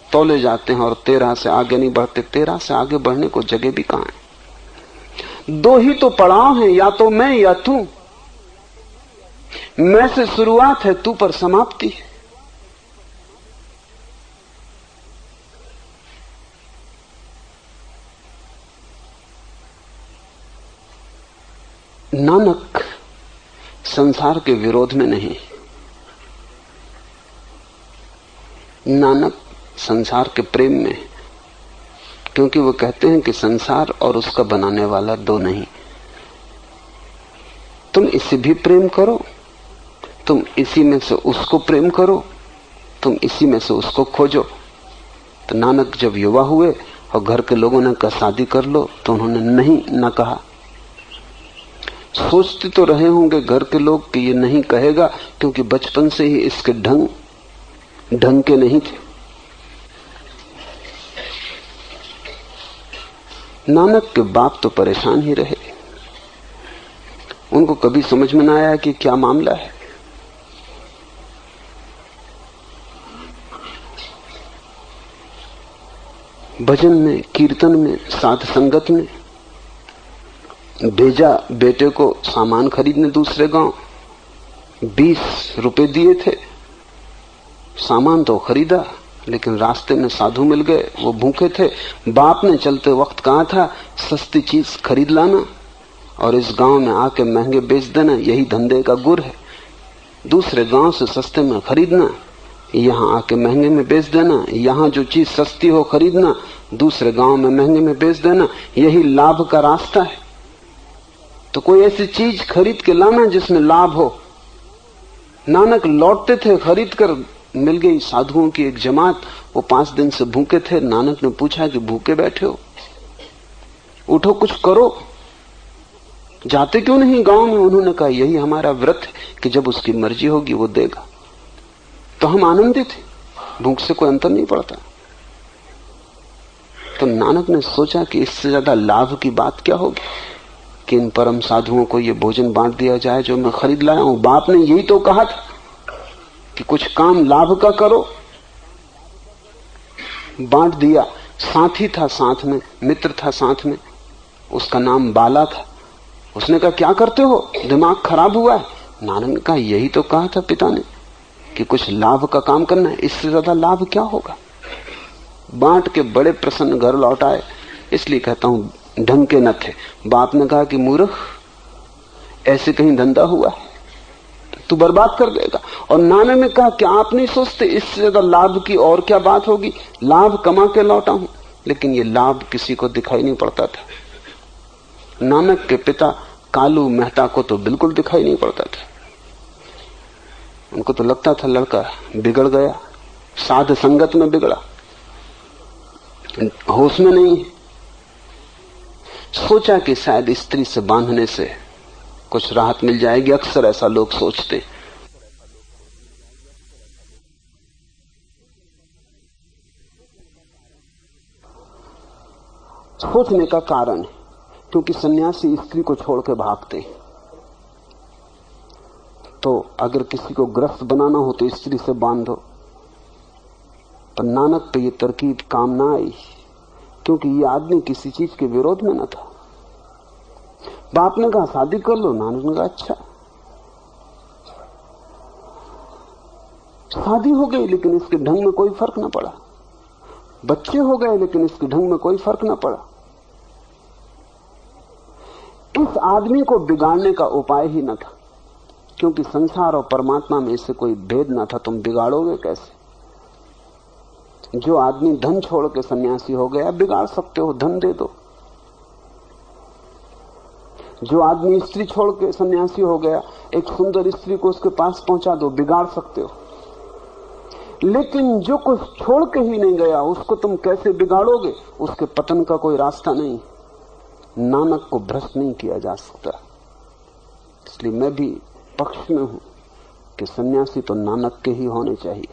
तौले जाते हैं और 13 से आगे नहीं बढ़ते। 13 से आगे बढ़ने को जगह भी कहां है? 2 ही तो पड़ाव हैं, या तो मैं या तू। मैं से शुरुआत है, तू पर समाप्ति है। नानक संसार के विरोध में नहीं, नानक संसार के प्रेम में, क्योंकि वो कहते हैं कि संसार और उसका बनाने वाला 2 नहीं। तुम इसे भी प्रेम करो, तुम इसी में से उसको प्रेम करो, तुम इसी में से उसको खोजो। तो नानक जब युवा हुए और घर के लोगों ने कहा शादी कर लो, तो उन्होंने नहीं न कहा। सोचते तो रहे होंगे घर के लोग कि ये नहीं कहेगा, क्योंकि बचपन से ही इसके ढंग के नहीं थे। नानक के बाप तो परेशान ही रहे। उनको कभी समझ में ना आया कि क्या मामला है। भजन में, कीर्तन में, साध संगत में भेजा बेटे को सामान खरीदने दूसरे गांव। 20 रुपए दिए थे, सामान तो खरीदा, लेकिन रास्ते में साधु मिल गए, वो भूखे थे। बाप ने चलते वक्त कहा था सस्ती चीज खरीद लाना और इस गांव में आके महंगे बेच देना, यही धंधे का गुर है। दूसरे गांव से सस्ते में खरीदना, यहां आके महंगे में बेच देना। यहां जो चीज सस्ती हो खरीदना, दूसरे गांव में महंगे में बेच देना, यही लाभ का रास्ता है। तो कोई ऐसी चीज खरीद के लाना जिसमें लाभ हो। नानक लौटते थे, खरीद कर मिल गई साधुओं की एक जमात। वो 5 दिन से भूखे थे। नानक ने पूछा कि भूखे बैठे हो, उठो कुछ करो, जाते क्यों नहीं गांव में? उन्होंने कहा यही हमारा व्रत है कि जब उसकी मर्जी होगी वो देगा। तो हम आनंदित थे, भूख से कोई अंतर नहीं पड़ता। तो नानक ने सोचा कि इससे ज्यादा लाभ की बात क्या होगी कि इन परम साधुओं को ये भोजन बांट दिया जाए जो मैं खरीद लाया हूं। बाप ने यही तो कहा था कि कुछ काम लाभ का करो। बांट दिया। साथी था साथ में, मित्र था साथ में, उसका नाम बाला था। उसने कहा क्या करते हो, दिमाग खराब हुआ है? नानक ने कहा यही तो कहा था पिता ने कि कुछ लाभ का काम करना है, इससे ज्यादा लाभ क्या होगा। बांट के बड़े प्रसन्न घर लौट आए। इसलिए कहता हूं ढंग के न थे। बाप ने कहा कि मूर्ख, ऐसे कहीं धंधा हुआ है, तू बर्बाद कर देगा। और नाना ने कहा कि आप नहीं सोचते इससे ज्यादा लाभ की और क्या बात होगी। लाभ कमा के लौटा हूं, लेकिन ये लाभ किसी को दिखाई नहीं पड़ता था। नानक के पिता कालू मेहता को तो बिल्कुल दिखाई नहीं पड़ता था। उनको तो लगता था लड़का बिगड़ गया, साध संगत में बिगड़ा, होश में नहीं है। सोचा कि शायद स्त्री से बांधने से कुछ राहत मिल जाएगी। अक्सर ऐसा लोग सोचते। सोचने का कारण है क्योंकि सन्यासी स्त्री को छोड़ के भागते। तो अगर किसी को ग्रस्त बनाना हो तो स्त्री से बांधो। पर नानक पे ये तरकीब काम ना आई, क्योंकि ये आदमी किसी चीज के विरोध में न था। बाप ने कहा शादी कर लो, नानक ने कहा अच्छा। शादी हो गई लेकिन इसके ढंग में कोई फर्क ना पड़ा, बच्चे हो गए लेकिन इसके ढंग में कोई फर्क ना पड़ा। इस आदमी को बिगाड़ने का उपाय ही न था, क्योंकि संसार और परमात्मा में इससे कोई भेद ना था। तुम बिगाड़ोगे कैसे? जो आदमी धन छोड़ के सन्यासी हो गया, बिगाड़ सकते हो, धन दे दो। जो आदमी स्त्री छोड़ के सन्यासी हो गया, एक सुंदर स्त्री को उसके पास पहुंचा दो, बिगाड़ सकते हो। लेकिन जो कुछ छोड़ के ही नहीं गया, उसको तुम कैसे बिगाड़ोगे? उसके पतन का कोई रास्ता नहीं। नानक को भ्रष्ट नहीं किया जा सकता। इसलिए मैं भी पक्ष में हूं कि सन्यासी तो नानक के ही होने चाहिए,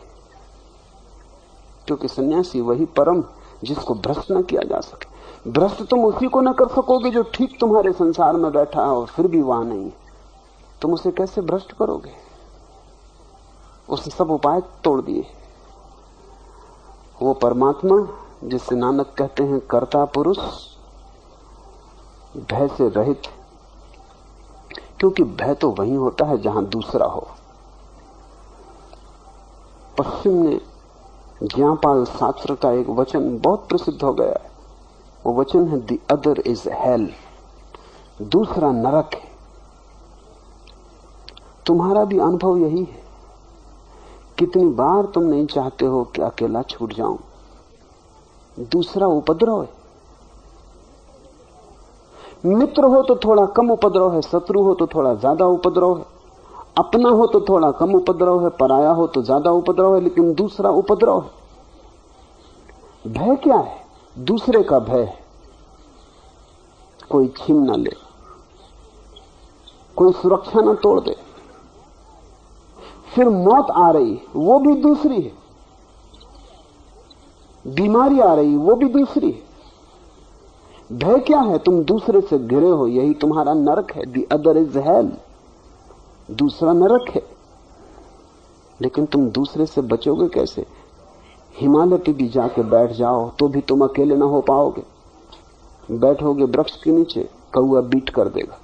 क्योंकि सन्यासी वही परम जिसको भ्रष्ट न किया जा सके। भ्रष्ट तुम उसी को न कर सकोगे जो ठीक तुम्हारे संसार में बैठा है और फिर भी वहां नहीं है। तुम उसे कैसे भ्रष्ट करोगे? उसने सब उपाय तोड़ दिए। वो परमात्मा जिसे नानक कहते हैं कर्ता पुरुष, भय से रहित, क्योंकि भय तो वही होता है जहां दूसरा हो। पश्चिम में ज्ञापाल शास्त्र का एक वचन बहुत प्रसिद्ध हो गया है। वो वचन है, द अदर इज हेल, दूसरा नरक है। तुम्हारा भी अनुभव यही है। कितनी बार तुम नहीं चाहते हो कि अकेला छूट जाऊं? दूसरा उपद्रव है। मित्र हो तो थोड़ा कम उपद्रव है, शत्रु हो तो थोड़ा ज्यादा उपद्रव है, अपना हो तो थोड़ा कम उपद्रव है, पराया हो तो ज्यादा उपद्रव है, लेकिन दूसरा उपद्रव है। भय क्या है? दूसरे का भय है। कोई छीन ना ले, कोई सुरक्षा ना तोड़ दे। फिर मौत आ रही, वो भी दूसरी है। बीमारी आ रही, वो भी दूसरी है। भय क्या है? तुम दूसरे से घिरे हो, यही तुम्हारा नरक है। द अदर इज हेल, दूसरा नरक है। लेकिन तुम दूसरे से बचोगे कैसे? हिमालय पे भी जाके बैठ जाओ तो भी तुम अकेले ना हो पाओगे। बैठोगे वृक्ष के नीचे, कौआ बीट कर देगा,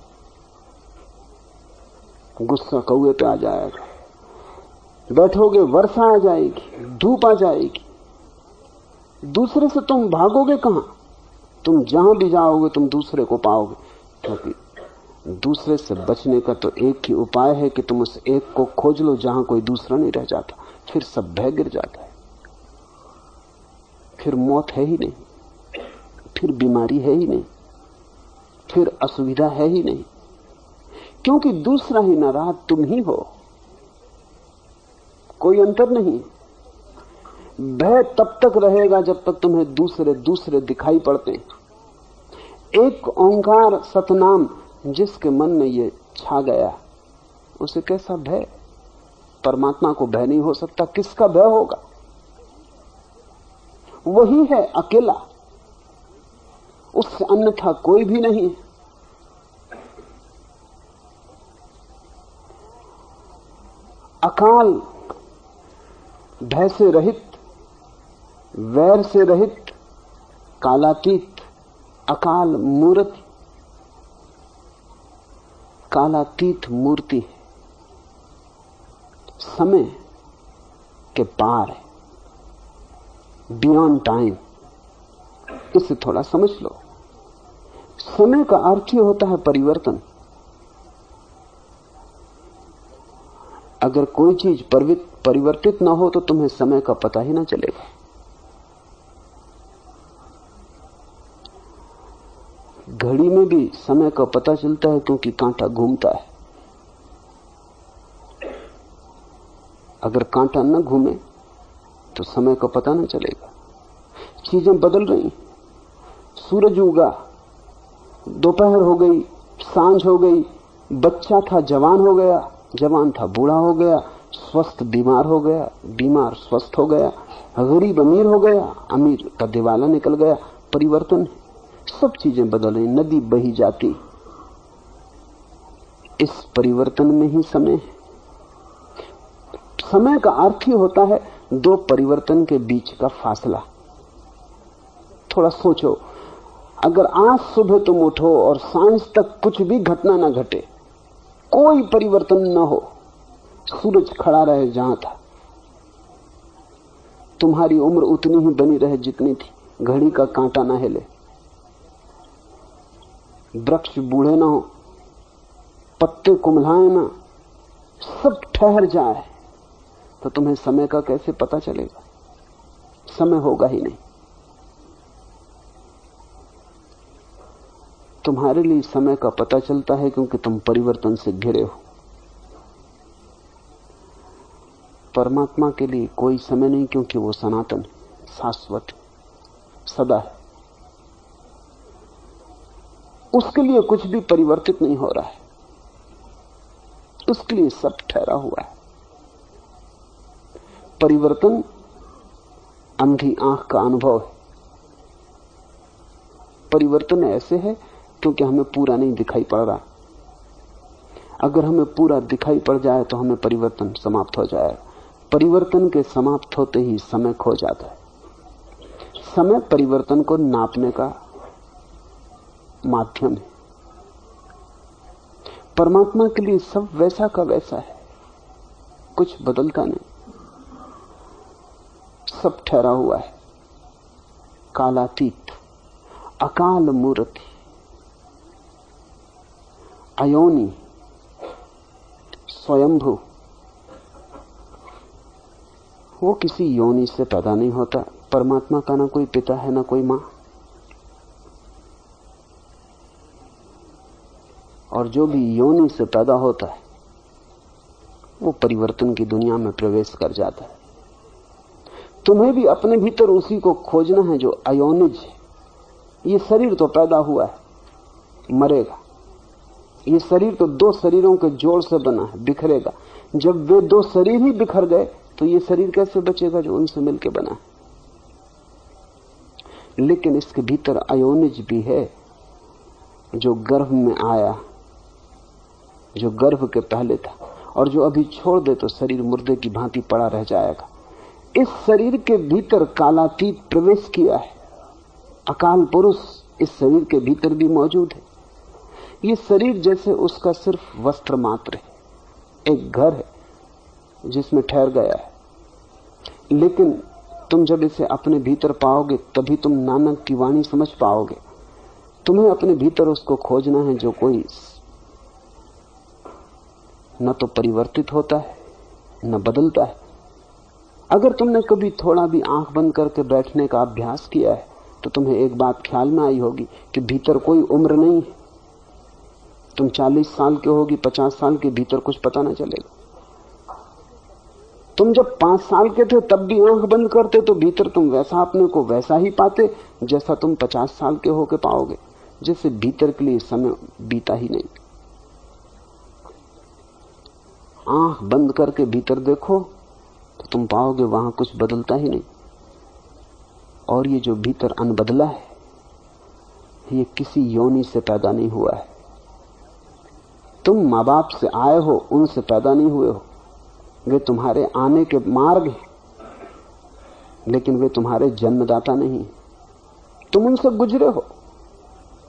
गुस्सा कौए पे आ जाएगा। बैठोगे, वर्षा आ जाएगी, धूप आ जाएगी। दूसरे से तुम भागोगे कहां? तुम जहां भी जाओगे तुम दूसरे को पाओगे, क्योंकि दूसरे से बचने का तो एक ही उपाय है कि तुम उस एक को खोज लो जहां कोई दूसरा नहीं रह जाता। फिर सब भय गिर जाता है, फिर मौत है ही नहीं, फिर बीमारी है ही नहीं, फिर असुविधा है ही नहीं, क्योंकि दूसरा ही न रहा, तुम ही हो। कोई अंतर नहीं। भय तब तक रहेगा जब तक तुम्हें दूसरे दिखाई पड़ते। एक ओंकार सतनाम जिसके मन में ये छा गया, उसे कैसा भय? परमात्मा को भय नहीं हो सकता, किसका भय होगा? वही है अकेला, उससे अन्यथा कोई भी नहीं। अकाल, भय से रहित, वैर से रहित, कालातीत, अकाल मूर्ति, कालातीत मूर्ति है, समय के पार है, बियॉन्ड टाइम। इसे थोड़ा समझ लो। समय का अर्थ ही होता है परिवर्तन। अगर कोई चीज परिवर्तित ना हो तो तुम्हें समय का पता ही ना चलेगा। घड़ी में भी समय का पता चलता है क्योंकि कांटा घूमता है। अगर कांटा न घूमे तो समय का पता न चलेगा। चीजें बदल रही, सूरज उगा, दोपहर हो गई, सांझ हो गई, बच्चा था जवान हो गया, जवान था बूढ़ा हो गया, स्वस्थ बीमार हो गया, बीमार स्वस्थ हो गया, गरीब अमीर हो गया, अमीर का दिवाला निकल गया। परिवर्तन है, सब चीजें बदल रही, नदी बही जाती। इस परिवर्तन में ही समय है। समय का अर्थ ही होता है दो परिवर्तन के बीच का फासला। थोड़ा सोचो, अगर आज सुबह तुम उठो और सांझ तक कुछ भी घटना ना घटे, कोई परिवर्तन ना हो, सूरज खड़ा रहे जहां था, तुम्हारी उम्र उतनी ही बनी रहे जितनी थी, घड़ी का कांटा ना हिले, वृक्ष बूढ़े ना हो, पत्ते कुम्हलाए ना, सब ठहर जाए, तो तुम्हें समय का कैसे पता चलेगा? समय होगा ही नहीं। तुम्हारे लिए समय का पता चलता है क्योंकि तुम परिवर्तन से घिरे हो। परमात्मा के लिए कोई समय नहीं, क्योंकि वो सनातन, शाश्वत, सदा है। उसके लिए कुछ भी परिवर्तित नहीं हो रहा है, उसके लिए सब ठहरा हुआ है। परिवर्तन अंधी आंख का अनुभव है। परिवर्तन ऐसे है क्योंकि हमें पूरा नहीं दिखाई पड़ रहा। अगर हमें पूरा दिखाई पड़ जाए तो हमें परिवर्तन समाप्त हो जाएगा। परिवर्तन के समाप्त होते ही समय खो जाता है। समय परिवर्तन को नापने का माध्यम है। परमात्मा के लिए सब वैसा का वैसा है, कुछ बदलता नहीं, सब ठहरा हुआ है। कालातीत, अकाल मूर्ति, अयोनि, स्वयंभू। वो किसी योनि से पैदा नहीं होता। परमात्मा का ना कोई पिता है ना कोई मां, और जो भी योनि से पैदा होता है वो परिवर्तन की दुनिया में प्रवेश कर जाता है। तुम्हें भी अपने भीतर उसी को खोजना है जो अयोनिज है। ये शरीर तो पैदा हुआ है, मरेगा। ये शरीर तो दो शरीरों के जोड़ से बना है, बिखरेगा। जब वे दो शरीर ही बिखर गए तो ये शरीर कैसे बचेगा जो उनसे मिलकर बना है? लेकिन इसके भीतर अयोनिज भी है, जो गर्भ में आया, जो गर्भ के पहले था, और जो अभी छोड़ दे तो शरीर मुर्दे की भांति पड़ा रह जाएगा। इस शरीर के भीतर कालातीत प्रवेश किया है। अकाल पुरुष इस शरीर के भीतर भी मौजूद है। ये शरीर जैसे उसका सिर्फ वस्त्र मात्र है, एक घर है जिसमें ठहर गया है। लेकिन तुम जब इसे अपने भीतर पाओगे तभी तुम नानक की वाणी समझ पाओगे। तुम्हें अपने भीतर उसको खोजना है जो कोई न तो परिवर्तित होता है न बदलता है। अगर तुमने कभी थोड़ा भी आंख बंद करके बैठने का अभ्यास किया है तो तुम्हें एक बात ख्याल में आई होगी कि भीतर कोई उम्र नहीं है। तुम 40 साल के होगी, 50 साल के, भीतर कुछ पता ना चलेगा। तुम जब 5 साल के थे तब भी आंख बंद करते तो भीतर तुम वैसा अपने को वैसा ही पाते जैसा तुम 50 साल के होके पाओगे। जैसे भीतर के लिए समय बीता ही नहीं। आंख बंद करके भीतर देखो तो तुम पाओगे वहां कुछ बदलता ही नहीं। और ये जो भीतर अनबदला है ये किसी योनि से पैदा नहीं हुआ है। तुम माँ बाप से आए हो, उनसे पैदा नहीं हुए हो। वे तुम्हारे आने के मार्ग हैं, लेकिन वे तुम्हारे जन्मदाता नहीं। तुम उनसे गुजरे हो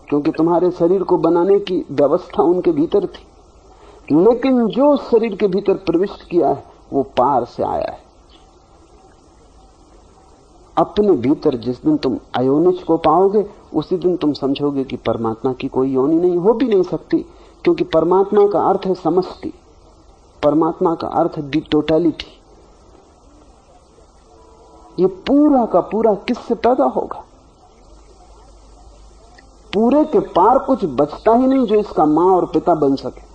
क्योंकि तुम्हारे शरीर को बनाने की व्यवस्था उनके भीतर थी। लेकिन जो शरीर के भीतर प्रविष्ट किया है वो पार से आया है। अपने भीतर जिस दिन तुम अयोनिज को पाओगे उसी दिन तुम समझोगे कि परमात्मा की कोई योनि नहीं, हो भी नहीं सकती, क्योंकि परमात्मा का अर्थ है समष्टि। परमात्मा का अर्थ दी टोटलिटी। ये पूरा का पूरा किससे पैदा होगा? पूरे के पार कुछ बचता ही नहीं जो इसका मां और पिता बन सके।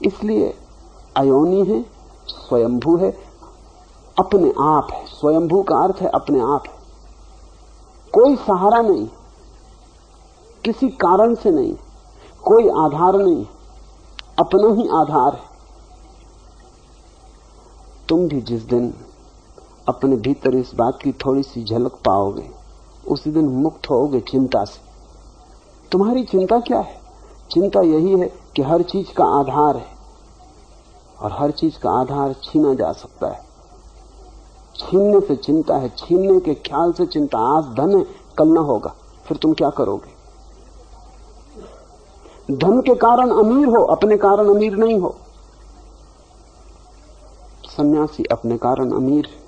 इसलिए अयोनि है, स्वयंभू है, अपने आप है। स्वयंभू का अर्थ है अपने आप है। कोई सहारा नहीं, किसी कारण से नहीं, कोई आधार नहीं, अपना ही आधार है। तुम भी जिस दिन अपने भीतर इस बात की थोड़ी सी झलक पाओगे उसी दिन मुक्त होगे चिंता से। तुम्हारी चिंता क्या है? चिंता यही है कि हर चीज का आधार है और हर चीज का आधार छीना जा सकता है। छीनने से चिंता है, छीनने के ख्याल से चिंता। आज धन है, कल ना होगा, फिर तुम क्या करोगे? धन के कारण अमीर हो, अपने कारण अमीर नहीं हो। सन्यासी अपने कारण अमीर है,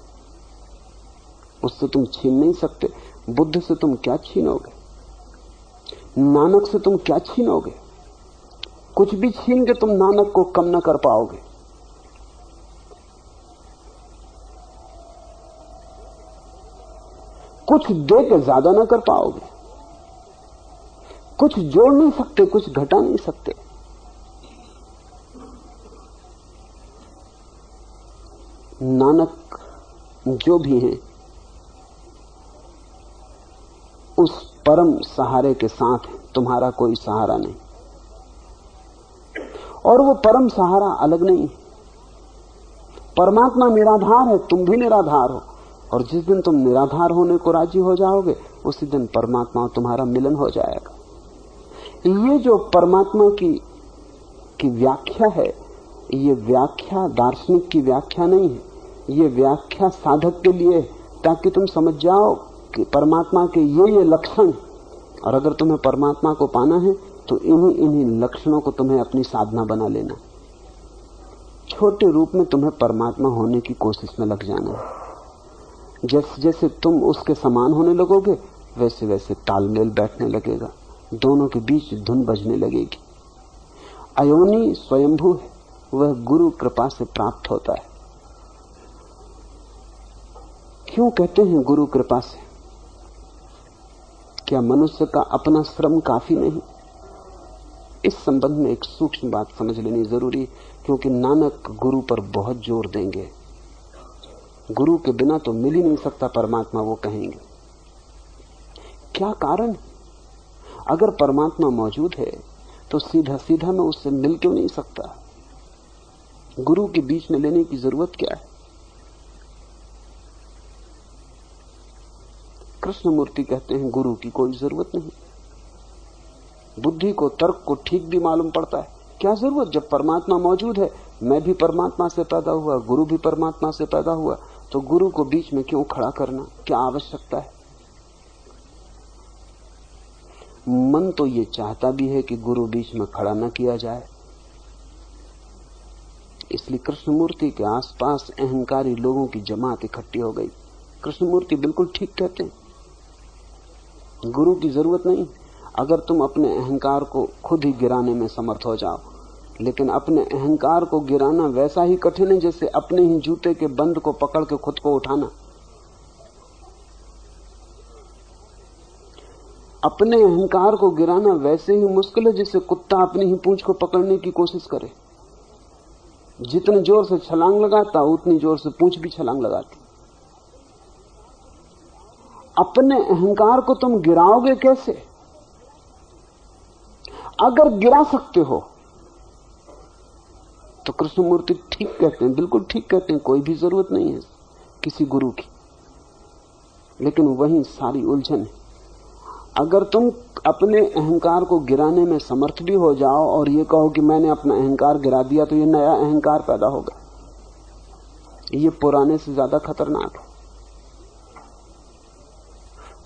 उससे तुम छीन नहीं सकते। बुद्ध से तुम क्या छीनोगे? नानक से तुम क्या छीनोगे? कुछ भी छीन के तुम नानक को कम न कर पाओगे। कुछ दे के ज्यादा ना कर पाओगे। कुछ जोड़ नहीं सकते, कुछ घटा नहीं सकते। नानक जो भी हैं उस परम सहारे के साथ है, तुम्हारा कोई सहारा नहीं। और वो परम सहारा अलग नहीं। परमात्मा निराधार है, तुम भी निराधार हो। और जिस दिन तुम निराधार होने को राजी हो जाओगे उसी दिन परमात्मा और तुम्हारा मिलन हो जाएगा। ये जो परमात्मा की व्याख्या है, ये व्याख्या दार्शनिक की व्याख्या नहीं है। ये व्याख्या साधक के लिए, ताकि तुम समझ जाओ कि परमात्मा के ये लक्षण, और अगर तुम्हें परमात्मा को पाना है तो इन्हीं लक्षणों को तुम्हें अपनी साधना बना लेना। छोटे रूप में तुम्हें परमात्मा होने की कोशिश में लग जाना है। जैसे जैसे तुम उसके समान होने लगोगे वैसे वैसे तालमेल बैठने लगेगा, दोनों के बीच धुन बजने लगेगी। अयोनी स्वयंभू है, वह गुरु कृपा से प्राप्त होता है। क्यों कहते हैं गुरु कृपा से? क्या मनुष्य का अपना श्रम काफी नहीं? इस संबंध में एक सूक्ष्म बात समझ लेनी जरूरी, क्योंकि नानक गुरु पर बहुत जोर देंगे। गुरु के बिना तो मिल ही नहीं सकता परमात्मा, वो कहेंगे। क्या कारण? अगर परमात्मा मौजूद है तो सीधा सीधा मैं उससे मिल क्यों नहीं सकता? गुरु के बीच में लेने की जरूरत क्या है? कृष्णमूर्ति कहते हैं गुरु की कोई जरूरत नहीं। बुद्धि को, तर्क को ठीक भी मालूम पड़ता है, क्या जरूरत? जब परमात्मा मौजूद है, मैं भी परमात्मा से पैदा हुआ, गुरु भी परमात्मा से पैदा हुआ, तो गुरु को बीच में क्यों खड़ा करना? क्या आवश्यकता है? मन तो ये चाहता भी है कि गुरु बीच में खड़ा न किया जाए। इसलिए कृष्णमूर्ति के आसपास अहंकारी लोगों की जमात इकट्ठी हो गई। कृष्णमूर्ति बिल्कुल ठीक कहते हैं, गुरु की जरूरत नहीं। अगर तुम अपने अहंकार को खुद ही गिराने में समर्थ हो जाओ, लेकिन अपने अहंकार को गिराना वैसा ही कठिन है जैसे अपने ही जूते के बंद को पकड़ के खुद को उठाना। अपने अहंकार को गिराना वैसे ही मुश्किल है जैसे कुत्ता अपनी ही पूंछ को पकड़ने की कोशिश करे। जितने जोर से छलांग लगाता उतनी जोर से पूंछ भी छलांग लगाती। अपने अहंकार को तुम गिराओगे कैसे? अगर गिरा सकते हो तो कृष्णमूर्ति ठीक कहते हैं, बिल्कुल ठीक कहते हैं, कोई भी जरूरत नहीं है किसी गुरु की। लेकिन वहीं सारी उलझन है। अगर तुम अपने अहंकार को गिराने में समर्थ भी हो जाओ और ये कहो कि मैंने अपना अहंकार गिरा दिया, तो ये नया अहंकार पैदा होगा। ये पुराने से ज्यादा खतरनाक है।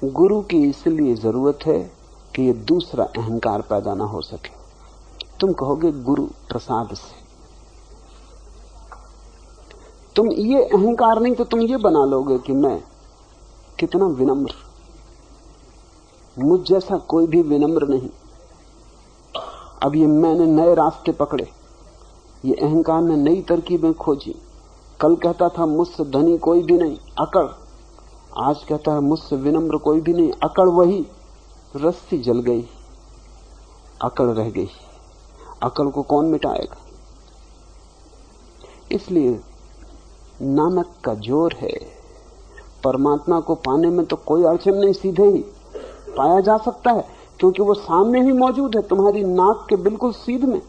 गुरु की इसलिए जरूरत है कि ये दूसरा अहंकार पैदा ना हो सके। तुम कहोगे गुरु प्रसाद से, तुम ये अहंकार नहीं तो तुम ये बना लोगे कि मैं कितना विनम्र, मुझ जैसा कोई भी विनम्र नहीं। अब ये मैंने नए रास्ते पकड़े, ये अहंकार ने नई तरकीबें खोजी। कल कहता था मुझसे धनी कोई भी नहीं, अकड़। आज कहता है मुझसे विनम्र कोई भी नहीं, अकड़। वही रस्सी जल गई, अकड़ रह गई। अकड़ को कौन मिटाएगा? इसलिए नानक का जोर है, परमात्मा को पाने में तो कोई अड़चन नहीं, सीधे ही पाया जा सकता है, क्योंकि वो सामने ही मौजूद है, तुम्हारी नाक के बिल्कुल सीध में।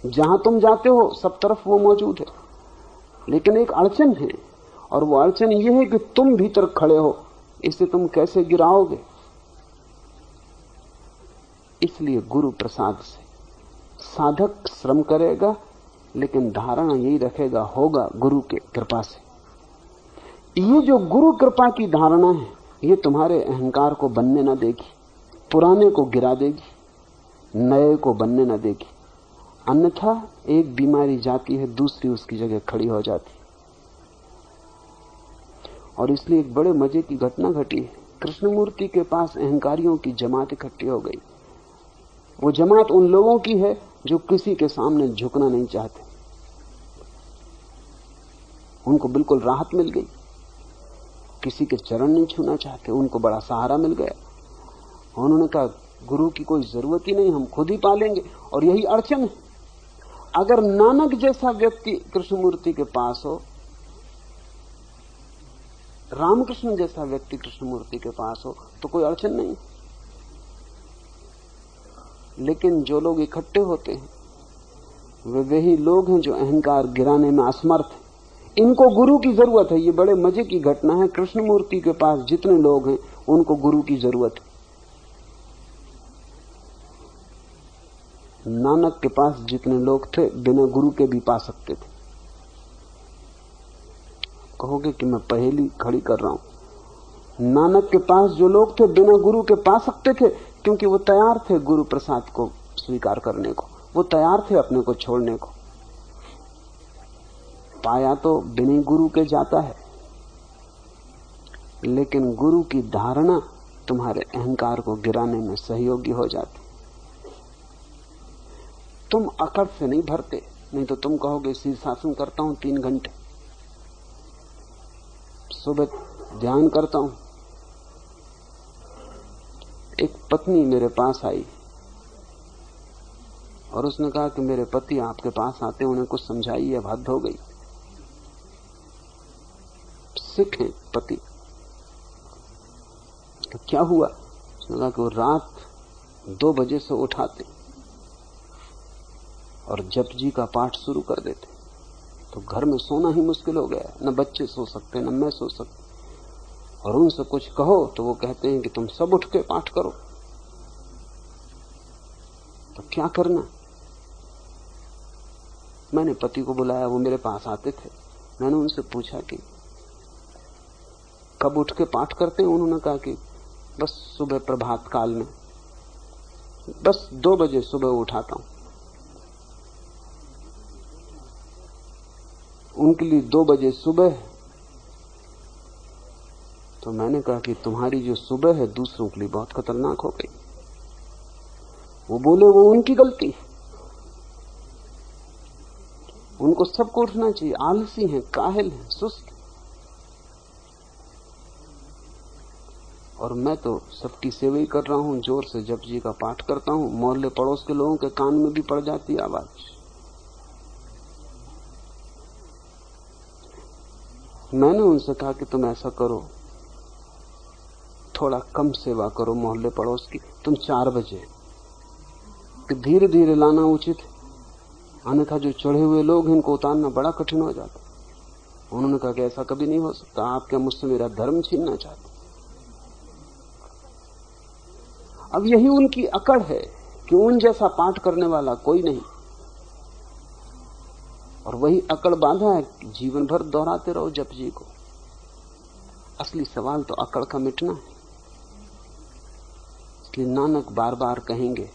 जहां तुम जाते हो सब तरफ वो मौजूद है। लेकिन एक अड़चन है, और वो अड़चन ये है कि तुम भीतर खड़े हो, इसे तुम कैसे गिराओगे? इसलिए गुरु प्रसाद से साधक श्रम करेगा, लेकिन धारणा यही रखेगा, होगा गुरु के कृपा से। ये जो गुरु कृपा की धारणा है, ये तुम्हारे अहंकार को बनने न देगी, पुराने को गिरा देगी, नए को बनने न देगी। अन्यथा एक बीमारी जाती है, दूसरी उसकी जगह खड़ी हो जाती। और इसलिए एक बड़े मजे की घटना घटी है। कृष्णमूर्ति के पास अहंकारियों की जमात इकट्ठी हो गई। वो जमात उन लोगों की है जो किसी के सामने झुकना नहीं चाहते। उनको बिल्कुल राहत मिल गई, किसी के चरण नहीं छूना चाहते, उनको बड़ा सहारा मिल गया। उन्होंने कहा गुरु की कोई जरूरत ही नहीं, हम खुद ही पालेंगे। और यही अड़चन है। अगर नानक जैसा व्यक्ति कृष्णमूर्ति के पास हो, रामकृष्ण जैसा व्यक्ति कृष्णमूर्ति के पास हो, तो कोई अड़चन नहीं। लेकिन जो लोग इकट्ठे होते हैं वे वही लोग हैं जो अहंकार गिराने में असमर्थ हैं। इनको गुरु की जरूरत है। ये बड़े मजे की घटना है। कृष्णमूर्ति के पास जितने लोग हैं उनको गुरु की जरूरत है। नानक के पास जितने लोग थे बिना गुरु के भी पा सकते थे। कहोगे कि मैं पहेली खड़ी कर रहा हूं। नानक के पास जो लोग थे बिना गुरु के पा सकते थे, क्योंकि वो तैयार थे गुरु प्रसाद को स्वीकार करने को, वो तैयार थे अपने को छोड़ने को। पाया तो बिना गुरु के जाता है, लेकिन गुरु की धारणा तुम्हारे अहंकार को गिराने में सहयोगी हो जाती। तुम अकड़ से नहीं भरते, नहीं तो तुम कहोगे शीर्षासन करता हूं 3 घंटे, सुबह ध्यान करता हूं। एक पत्नी मेरे पास आई और उसने कहा कि मेरे पति आपके पास आते, उन्हें कुछ समझाइए, अब हद हो गई। सिख हैं पति। तो क्या हुआ? उसने कहा कि वो रात 2 बजे से उठाते और जप जी का पाठ शुरू कर देते, तो घर में सोना ही मुश्किल हो गया। न बच्चे सो सकते, न मैं सो सकती। और उनसे कुछ कहो तो वो कहते हैं कि तुम सब उठ के पाठ करो। तो क्या करना? मैंने पति को बुलाया, वो मेरे पास आते थे। मैंने उनसे पूछा कि कब उठ के पाठ करते हैं? उन्होंने कहा कि बस सुबह प्रभात काल में, बस 2 बजे सुबह उठाता हूं। उनके लिए 2 बजे सुबह है। तो मैंने कहा कि तुम्हारी जो सुबह है दूसरों के लिए बहुत खतरनाक हो गई। वो बोले वो उनकी गलती, उनको सबको उठना चाहिए, आलसी हैं, काहिल हैं, सुस्त। और मैं तो सबकी सेवा ही कर रहा हूं, जोर से जप जी का पाठ करता हूं। मोहल्ले पड़ोस के लोगों के कान में भी पड़ जाती आवाज। मैंने उनसे कहा कि तुम ऐसा करो, थोड़ा कम सेवा करो मोहल्ले पड़ोस की, तुम 4 बजे, कि धीरे धीरे लाना उचित है। अन्यथा जो चढ़े हुए लोग हैं इनको उतारना बड़ा कठिन हो जाता। उन्होंने कहा कि ऐसा कभी नहीं हो सकता, आप क्या मुझसे मेरा धर्म छीनना चाहते? अब यही उनकी अकड़ है कि उन जैसा पाठ करने वाला कोई नहीं। और वही अकड़ बांधा है कि जीवन भर दोहराते रहो जप जी को। असली सवाल तो अकड़ का मिटना है। इसलिए नानक बार बार कहेंगे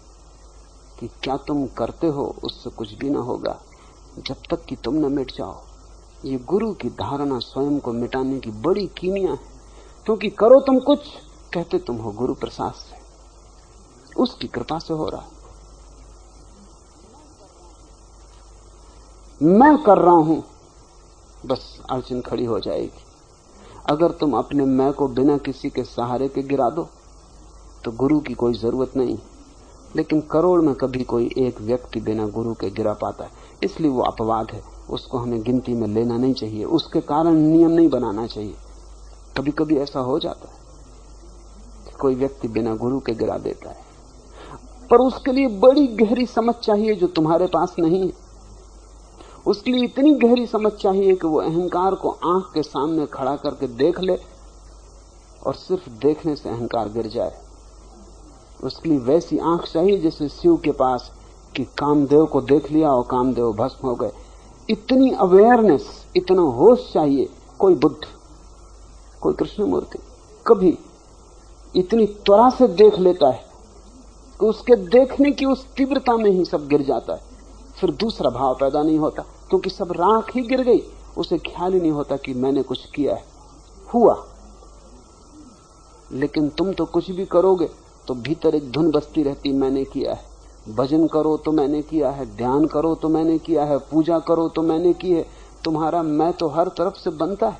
कि क्या तुम करते हो उससे कुछ भी ना होगा जब तक कि तुम न मिट जाओ। ये गुरु की धारणा स्वयं को मिटाने की बड़ी कीमिया है, क्योंकि करो तुम कुछ, कहते तुम हो गुरु प्रसाद से, उसकी कृपा से हो रहा है। मैं कर रहा हूं, बस अड़चन खड़ी हो जाएगी। अगर तुम अपने मैं को बिना किसी के सहारे के गिरा दो तो गुरु की कोई जरूरत नहीं। लेकिन करोड़ में कभी कोई एक व्यक्ति बिना गुरु के गिरा पाता है, इसलिए वो अपवाद है, उसको हमें गिनती में लेना नहीं चाहिए, उसके कारण नियम नहीं बनाना चाहिए। कभी कभी ऐसा हो जाता है, कोई व्यक्ति बिना गुरु के गिरा देता है, पर उसके लिए बड़ी गहरी समझ चाहिए जो तुम्हारे पास नहीं है। उसके लिए इतनी गहरी समझ चाहिए कि वो अहंकार को आंख के सामने खड़ा करके देख ले और सिर्फ देखने से अहंकार गिर जाए। उसके लिए वैसी आंख चाहिए जैसे शिव के पास, कि कामदेव को देख लिया और कामदेव भस्म हो गए। इतनी अवेयरनेस, इतना होश चाहिए। कोई बुद्ध, कोई कृष्णमूर्ति कभी इतनी त्वरा से देख लेता है कि उसके देखने की उस तीव्रता में ही सब गिर जाता है। फिर दूसरा भाव पैदा नहीं होता, क्योंकि सब राख ही गिर गई। उसे ख्याल ही नहीं होता कि मैंने कुछ किया है। हुआ। लेकिन तुम तो कुछ भी करोगे तो भीतर एक धुन बजती रहती, मैंने किया है। भजन करो तो मैंने किया है, ध्यान करो तो मैंने किया है, पूजा करो तो मैंने की है। तुम्हारा मैं तो हर तरफ से बनता है।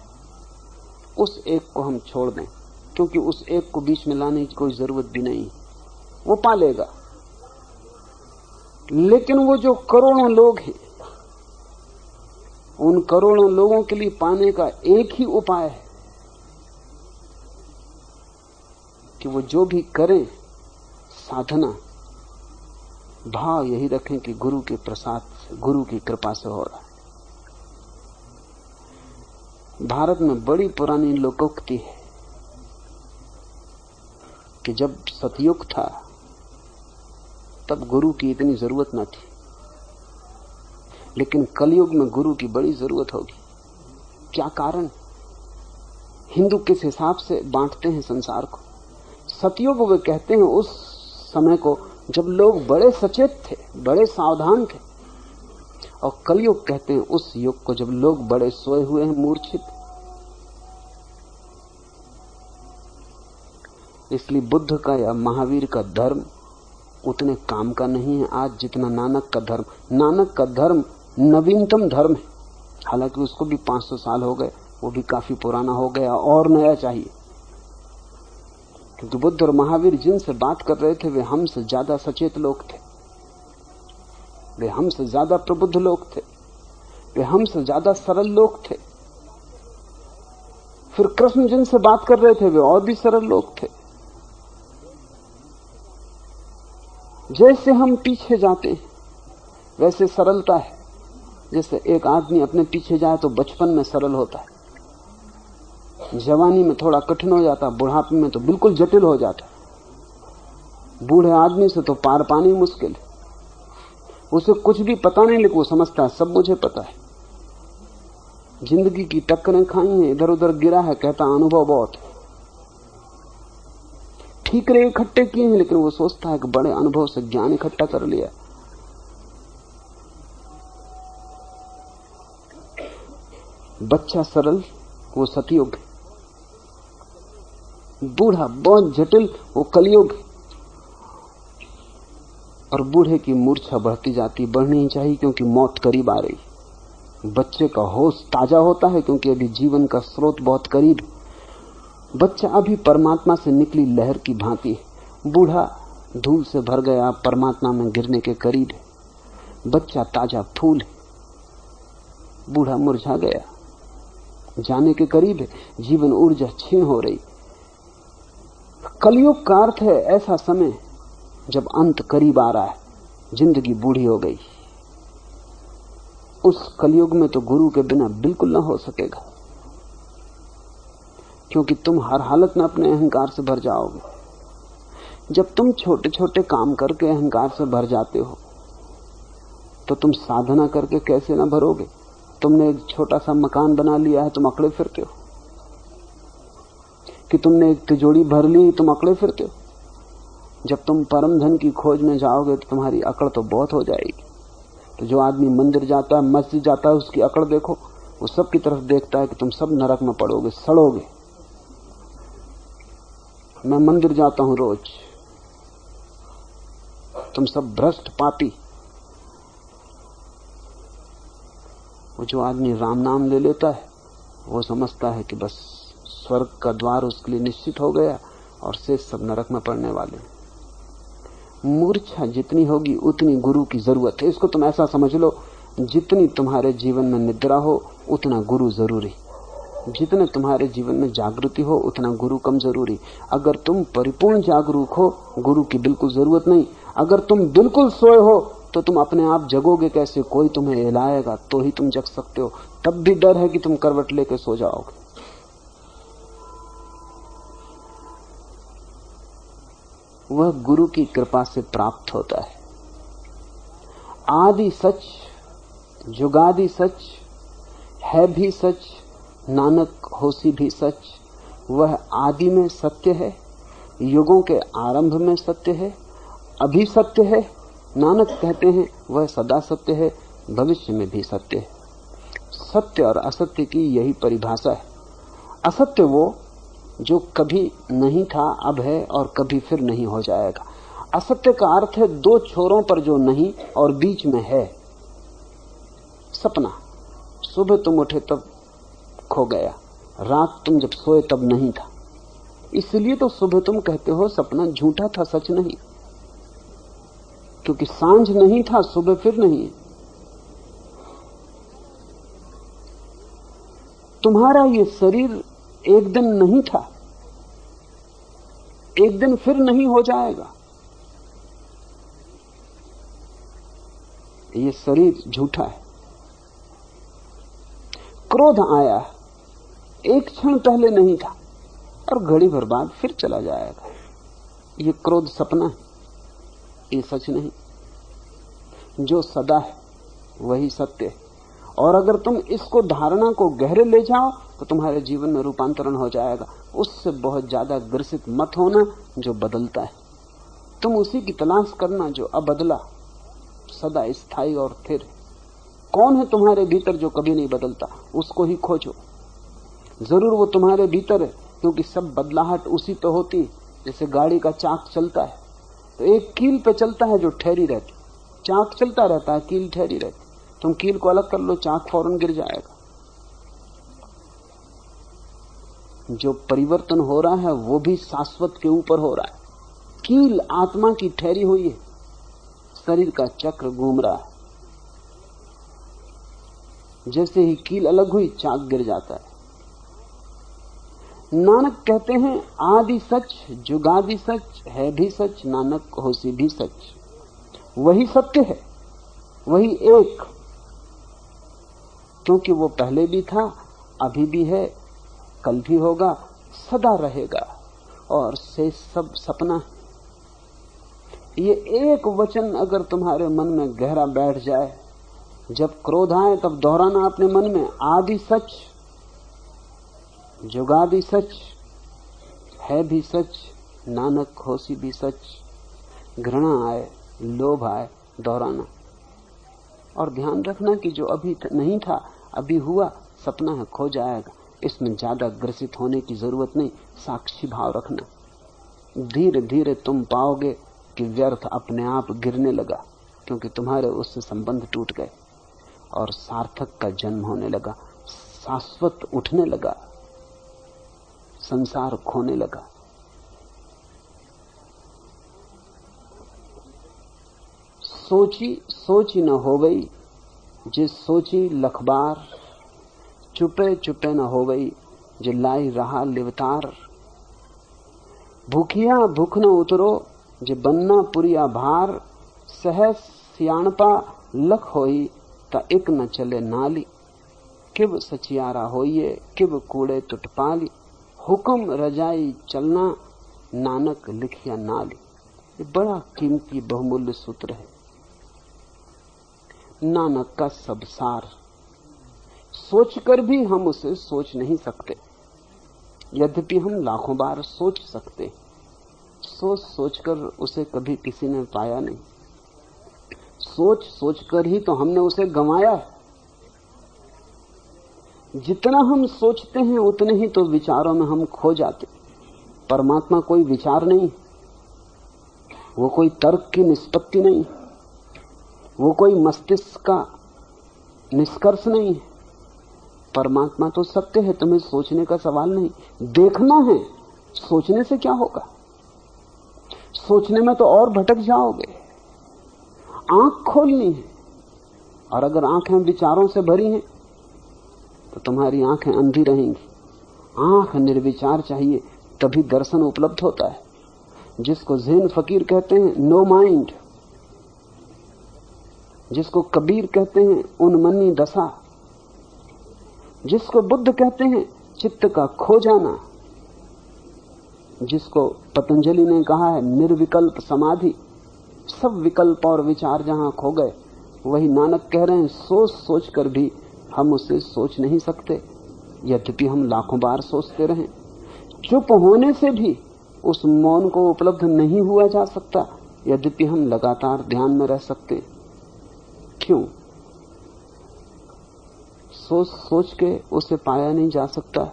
उस एक को हम छोड़ दें, क्योंकि उस एक को बीच में लाने की कोई जरूरत भी नहीं, वो पालेगा। लेकिन वो जो करोड़ों लोग हैं, उन करोड़ों लोगों के लिए पाने का एक ही उपाय है कि वो जो भी करें साधना, भाव यही रखें कि गुरु के प्रसाद से, गुरु की कृपा से हो रहा है। भारत में बड़ी पुरानी लोकोक्ति है कि जब सतयुग था तब गुरु की इतनी जरूरत न थी, लेकिन कलयुग में गुरु की बड़ी जरूरत होगी। क्या कारण? हिंदू किस हिसाब से बांटते हैं संसार को? सतयुग वे कहते हैं उस समय को जब लोग बड़े सचेत थे, बड़े सावधान थे, और कलयुग कहते हैं उस युग को जब लोग बड़े सोए हुए हैं, मूर्छित। इसलिए बुद्ध का या महावीर का धर्म उतने काम का नहीं है आज जितना नानक का धर्म। नानक का धर्म नवीनतम धर्म है, हालांकि उसको भी 500 साल हो गए, वो भी काफी पुराना हो गया और नया चाहिए। क्योंकि बुद्ध और महावीर जिनसे बात कर रहे थे वे हमसे ज्यादा सचेत लोग थे, वे हमसे ज्यादा प्रबुद्ध लोग थे, वे हमसे ज्यादा सरल लोग थे। फिर कृष्ण जिनसे बात कर रहे थे वे और भी सरल लोग थे। जैसे हम पीछे जाते हैं वैसे सरलता है। जैसे एक आदमी अपने पीछे जाए तो बचपन में सरल होता है, जवानी में थोड़ा कठिन हो जाता, बुढ़ापे में तो बिल्कुल जटिल हो जाता। बूढ़े आदमी से तो पार पानी मुश्किल है। उसे कुछ भी पता नहीं, लेकिन वो समझता है सब मुझे पता है। जिंदगी की टक्करें खाई हैं, इधर उधर गिरा है, कहता अनुभव बहुत है। ठीकरे इकट्ठे किए हैं, लेकिन वो सोचता है कि बड़े अनुभव से ज्ञान इकट्ठा कर लिया। बच्चा सरल, वो सतयुग है। बूढ़ा बहुत जटिल, वो कलयुग है। और बूढ़े की मूर्छा बढ़ती जाती, बढ़नी ही चाहिए क्योंकि मौत करीब आ रही। बच्चे का होश ताजा होता है क्योंकि अभी जीवन का स्रोत बहुत करीब है। बच्चा अभी परमात्मा से निकली लहर की भांति है, बूढ़ा धूल से भर गया, परमात्मा में गिरने के करीब है। बच्चा ताजा फूल है, बूढ़ा मुरझा गया, जाने के करीब है, जीवन ऊर्जा क्षीण हो रही। कलयुग का अर्थ है ऐसा समय जब अंत करीब आ रहा है, जिंदगी बूढ़ी हो गई। उस कलयुग में तो गुरु के बिना बिल्कुल ना हो सकेगा, क्योंकि तुम हर हालत में अपने अहंकार से भर जाओगे। जब तुम छोटे छोटे काम करके अहंकार से भर जाते हो तो तुम साधना करके कैसे ना भरोगे? तुमने एक छोटा सा मकान बना लिया है, तुम अकड़े फिरते हो। कि तुमने एक तिजोरी भर ली, तुम अकड़े फिरते हो। जब तुम परम धन की खोज में जाओगे तो तुम्हारी अकड़ तो बहुत हो जाएगी। तो जो आदमी मंदिर जाता है, मस्जिद जाता है, उसकी अकड़ देखो, वो सब की तरफ देखता है कि तुम सब नरक में पड़ोगे, सड़ोगे। मैं मंदिर जाता हूं रोज, तुम सब भ्रष्ट पापी। वो जो आदमी राम नाम ले लेता है वो समझता है कि बस स्वर्ग का द्वार उसके लिए निश्चित हो गया और से सब नरक में पड़ने वाले। मूर्छा जितनी होगी उतनी गुरु की जरूरत है। इसको तुम ऐसा समझ लो, जितनी तुम्हारे जीवन में निद्रा हो उतना गुरु जरूरी, जितने तुम्हारे जीवन में जागृति हो उतना गुरु कम जरूरी। अगर तुम परिपूर्ण जागरूक हो, गुरु की बिल्कुल जरूरत नहीं। अगर तुम बिल्कुल सोए हो तो तुम अपने आप जगोगे कैसे? कोई तुम्हें हिलाएगा तो ही तुम जग सकते हो, तब भी डर है कि तुम करवट लेके सो जाओगे। वह गुरु की कृपा से प्राप्त होता है। आदि सच, जुगादि सच, है भी सच, नानक होसी भी सच। वह आदि में सत्य है, युगों के आरंभ में सत्य है, अभी सत्य है। नानक कहते हैं वह सदा सत्य है, भविष्य में भी सत्य है। सत्य और असत्य की यही परिभाषा है। असत्य वो जो कभी नहीं था, अब है और कभी फिर नहीं हो जाएगा। असत्य का अर्थ है दो छोरों पर जो नहीं और बीच में है। सपना, सुबह तुम उठे तब खो गया, रात तुम जब सोए तब नहीं था। इसलिए तो सुबह तुम कहते हो सपना झूठा था, सच नहीं, क्योंकि सांझ नहीं था, सुबह फिर नहीं है। तुम्हारा ये शरीर एक दिन नहीं था, एक दिन फिर नहीं हो जाएगा। ये शरीर झूठा है। क्रोध आया, एक क्षण पहले नहीं था और घड़ी भर बाद फिर चला जाएगा। ये क्रोध सपना है, ये सच नहीं। जो सदा है वही सत्य है। और अगर तुम इसको धारणा को गहरे ले जाओ तो तुम्हारे जीवन में रूपांतरण हो जाएगा। उससे बहुत ज्यादा ग्रसित मत होना जो बदलता है। तुम उसी की तलाश करना जो अबदला, सदा स्थायी और स्थिर। कौन है तुम्हारे भीतर जो कभी नहीं बदलता? उसको ही खोजो। जरूर वो तुम्हारे भीतर है, क्योंकि सब बदलाहट उसी पे होती है। जैसे गाड़ी का चाक चलता है तो एक कील पे चलता है जो ठहरी रहती, चाक चलता रहता है, कील ठहरी रहती। तुम कील को अलग कर लो, चाक फौरन गिर जाएगा। जो परिवर्तन हो रहा है वो भी शाश्वत के ऊपर हो रहा है। कील आत्मा की ठहरी हुई है, शरीर का चक्र घूम रहा है। जैसे ही कील अलग हुई चाक गिर जाता है। नानक कहते हैं आदि सच, जुगादि सच, है भी सच, नानक होसी भी सच। वही सत्य है, वही एक, क्योंकि वो पहले भी था, अभी भी है, कल भी होगा, सदा रहेगा, और से सब सपना है। ये एक वचन अगर तुम्हारे मन में गहरा बैठ जाए, जब क्रोध आए तब दोहराना अपने मन में, आदि सच, जुगादि सच, है भी सच, नानक होसी भी सच। घृणा आए, लोभ आए, दोहराना। और ध्यान रखना कि जो अभी नहीं था, अभी हुआ, सपना है, खो जाएगा। इसमें ज्यादा ग्रसित होने की जरूरत नहीं, साक्षी भाव रखना। धीरे धीरे तुम पाओगे कि व्यर्थ अपने आप गिरने लगा, क्योंकि तुम्हारे उससे संबंध टूट गए और सार्थक का जन्म होने लगा, शाश्वत उठने लगा, संसार खोने लगा। सोची सोची न हो गई, जिस सोची लखबार, चुपे चुपे न हो गई, जो लाई रहा लिवतार। भूखिया भूख न उतरो, जे बनना पुरिया भार, सहस सियाणपा लख होई, ता एक न चले नाली। किब सचियारा होइए, किब कूड़े टुटपाली, हुक्म रजाई चलना, नानक लिखिया नाली। ये बड़ा कीमती बहुमूल्य सूत्र है, नानक का सब सार। सोचकर भी हम उसे सोच नहीं सकते, यद्यपि हम लाखों बार सोच सकते। सोच सोचकर उसे कभी किसी ने पाया नहीं। सोच सोचकर ही तो हमने उसे गंवाया है। जितना हम सोचते हैं उतने ही तो विचारों में हम खो जाते। परमात्मा कोई विचार नहीं, वो कोई तर्क की निष्पत्ति नहीं, वो कोई मस्तिष्क का निष्कर्ष नहीं है। परमात्मा तो सत्य है, तुम्हें सोचने का सवाल नहीं, देखना है। सोचने से क्या होगा? सोचने में तो और भटक जाओगे। आंख खोलनी है, और अगर आंखें विचारों से भरी हैं तो तुम्हारी आंखें अंधी रहेंगी। आंख निर्विचार चाहिए, तभी दर्शन उपलब्ध होता है। जिसको ज़ेन फकीर कहते हैं, नो माइंड, जिसको कबीर कहते हैं उन्मनी दशा, जिसको बुद्ध कहते हैं चित्त का खो जाना, जिसको पतंजलि ने कहा है निर्विकल्प समाधि। सब विकल्प और विचार जहां खो गए, वही नानक कह रहे हैं सोच सोच कर भी हम उसे सोच नहीं सकते, यद्यपि हम लाखों बार सोचते रहें। चुप होने से भी उस मौन को उपलब्ध नहीं हुआ जा सकता, यद्यपि हम लगातार ध्यान में रह सकते। क्यों? सोच सोच के उसे पाया नहीं जा सकता,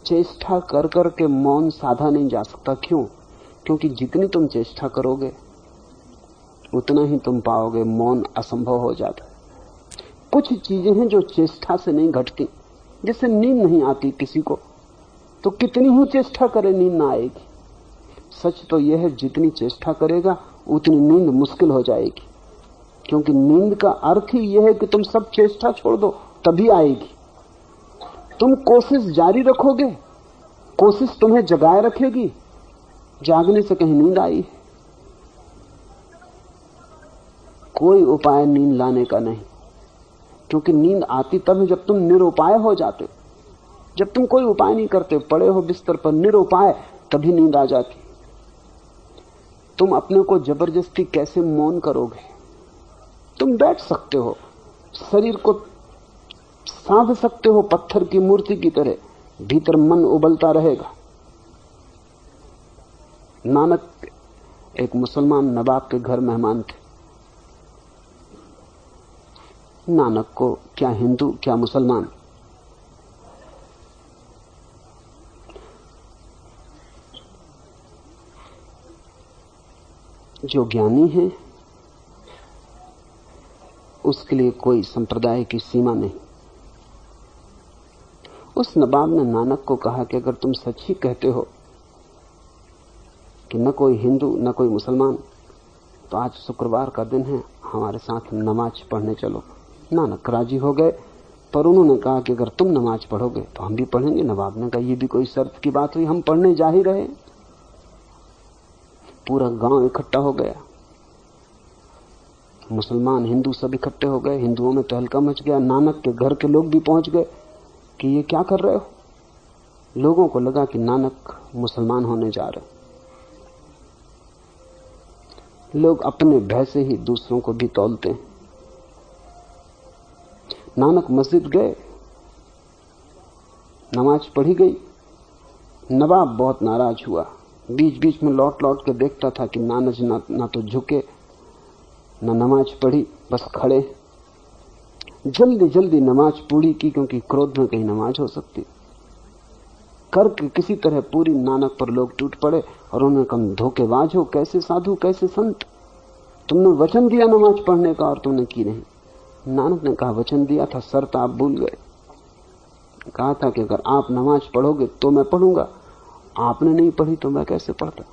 चेष्टा कर कर के मौन साधा नहीं जा सकता। क्यों? क्योंकि जितनी तुम चेष्टा करोगे उतना ही तुम पाओगे मौन असंभव हो जाता है। कुछ चीजें हैं जो चेष्टा से नहीं घटती। जैसे नींद नहीं आती किसी को, तो कितनी ही चेष्टा करे नींद ना आएगी। सच तो यह है, जितनी चेष्टा करेगा उतनी नींद मुश्किल हो जाएगी, क्योंकि नींद का अर्थ ही यह है कि तुम सब चेष्टा छोड़ दो, तभी आएगी। तुम कोशिश जारी रखोगे, कोशिश तुम्हें जगाए रखेगी। जागने से कहीं नींद आई है? कोई उपाय नींद लाने का नहीं, क्योंकि नींद आती तब है जब तुम निरुपाय हो जाते हो। जब तुम कोई उपाय नहीं करते, पड़े हो बिस्तर पर निरुपाय, तभी नींद आ जाती। तुम अपने को जबरदस्ती कैसे मौन करोगे? तुम बैठ सकते हो, शरीर को साध सकते हो पत्थर की मूर्ति की तरह, भीतर मन उबलता रहेगा। नानक एक मुसलमान नवाब के घर मेहमान थे। नानक को क्या हिंदू क्या मुसलमान, जो ज्ञानी है उसके लिए कोई संप्रदाय की सीमा नहीं। उस नवाब ने नानक को कहा कि अगर तुम सच ही कहते हो कि न कोई हिंदू न कोई मुसलमान, तो आज शुक्रवार का दिन है, हमारे साथ नमाज पढ़ने चलो। नानक राजी हो गए, पर उन्होंने कहा कि अगर तुम नमाज पढ़ोगे तो हम भी पढ़ेंगे। नवाब ने कहा, यह भी कोई शर्त की बात हुई, हम पढ़ने जा ही रहे। पूरा गांव इकट्ठा हो गया, मुसलमान हिंदू सब इकट्ठे हो गए। हिंदुओं में तहलका मच गया। नानक के घर के लोग भी पहुंच गए कि ये क्या कर रहे हो। लोगों को लगा कि नानक मुसलमान होने जा रहे। लोग अपने भय से ही दूसरों को भी तौलते हैं। नानक मस्जिद गए, नमाज पढ़ी गई। नवाब बहुत नाराज हुआ, बीच बीच में लौट लौट के देखता था कि नानक ना तो झुके न नमाज पढ़ी, बस खड़े। जल्दी जल्दी नमाज पूरी की, क्योंकि क्रोध में कहीं नमाज हो सकती। करके किसी तरह पूरी नानक पर लोग टूट पड़े और उन्होंने कहा, धोखेबाज हो, कैसे साधु कैसे संत, तुमने वचन दिया नमाज पढ़ने का और तुमने की नहीं। नानक ने कहा, वचन दिया था, शर्त आप भूल गए। कहा था कि अगर आप नमाज पढ़ोगे तो मैं पढ़ूंगा, आपने नहीं पढ़ी तो मैं कैसे पढ़ता।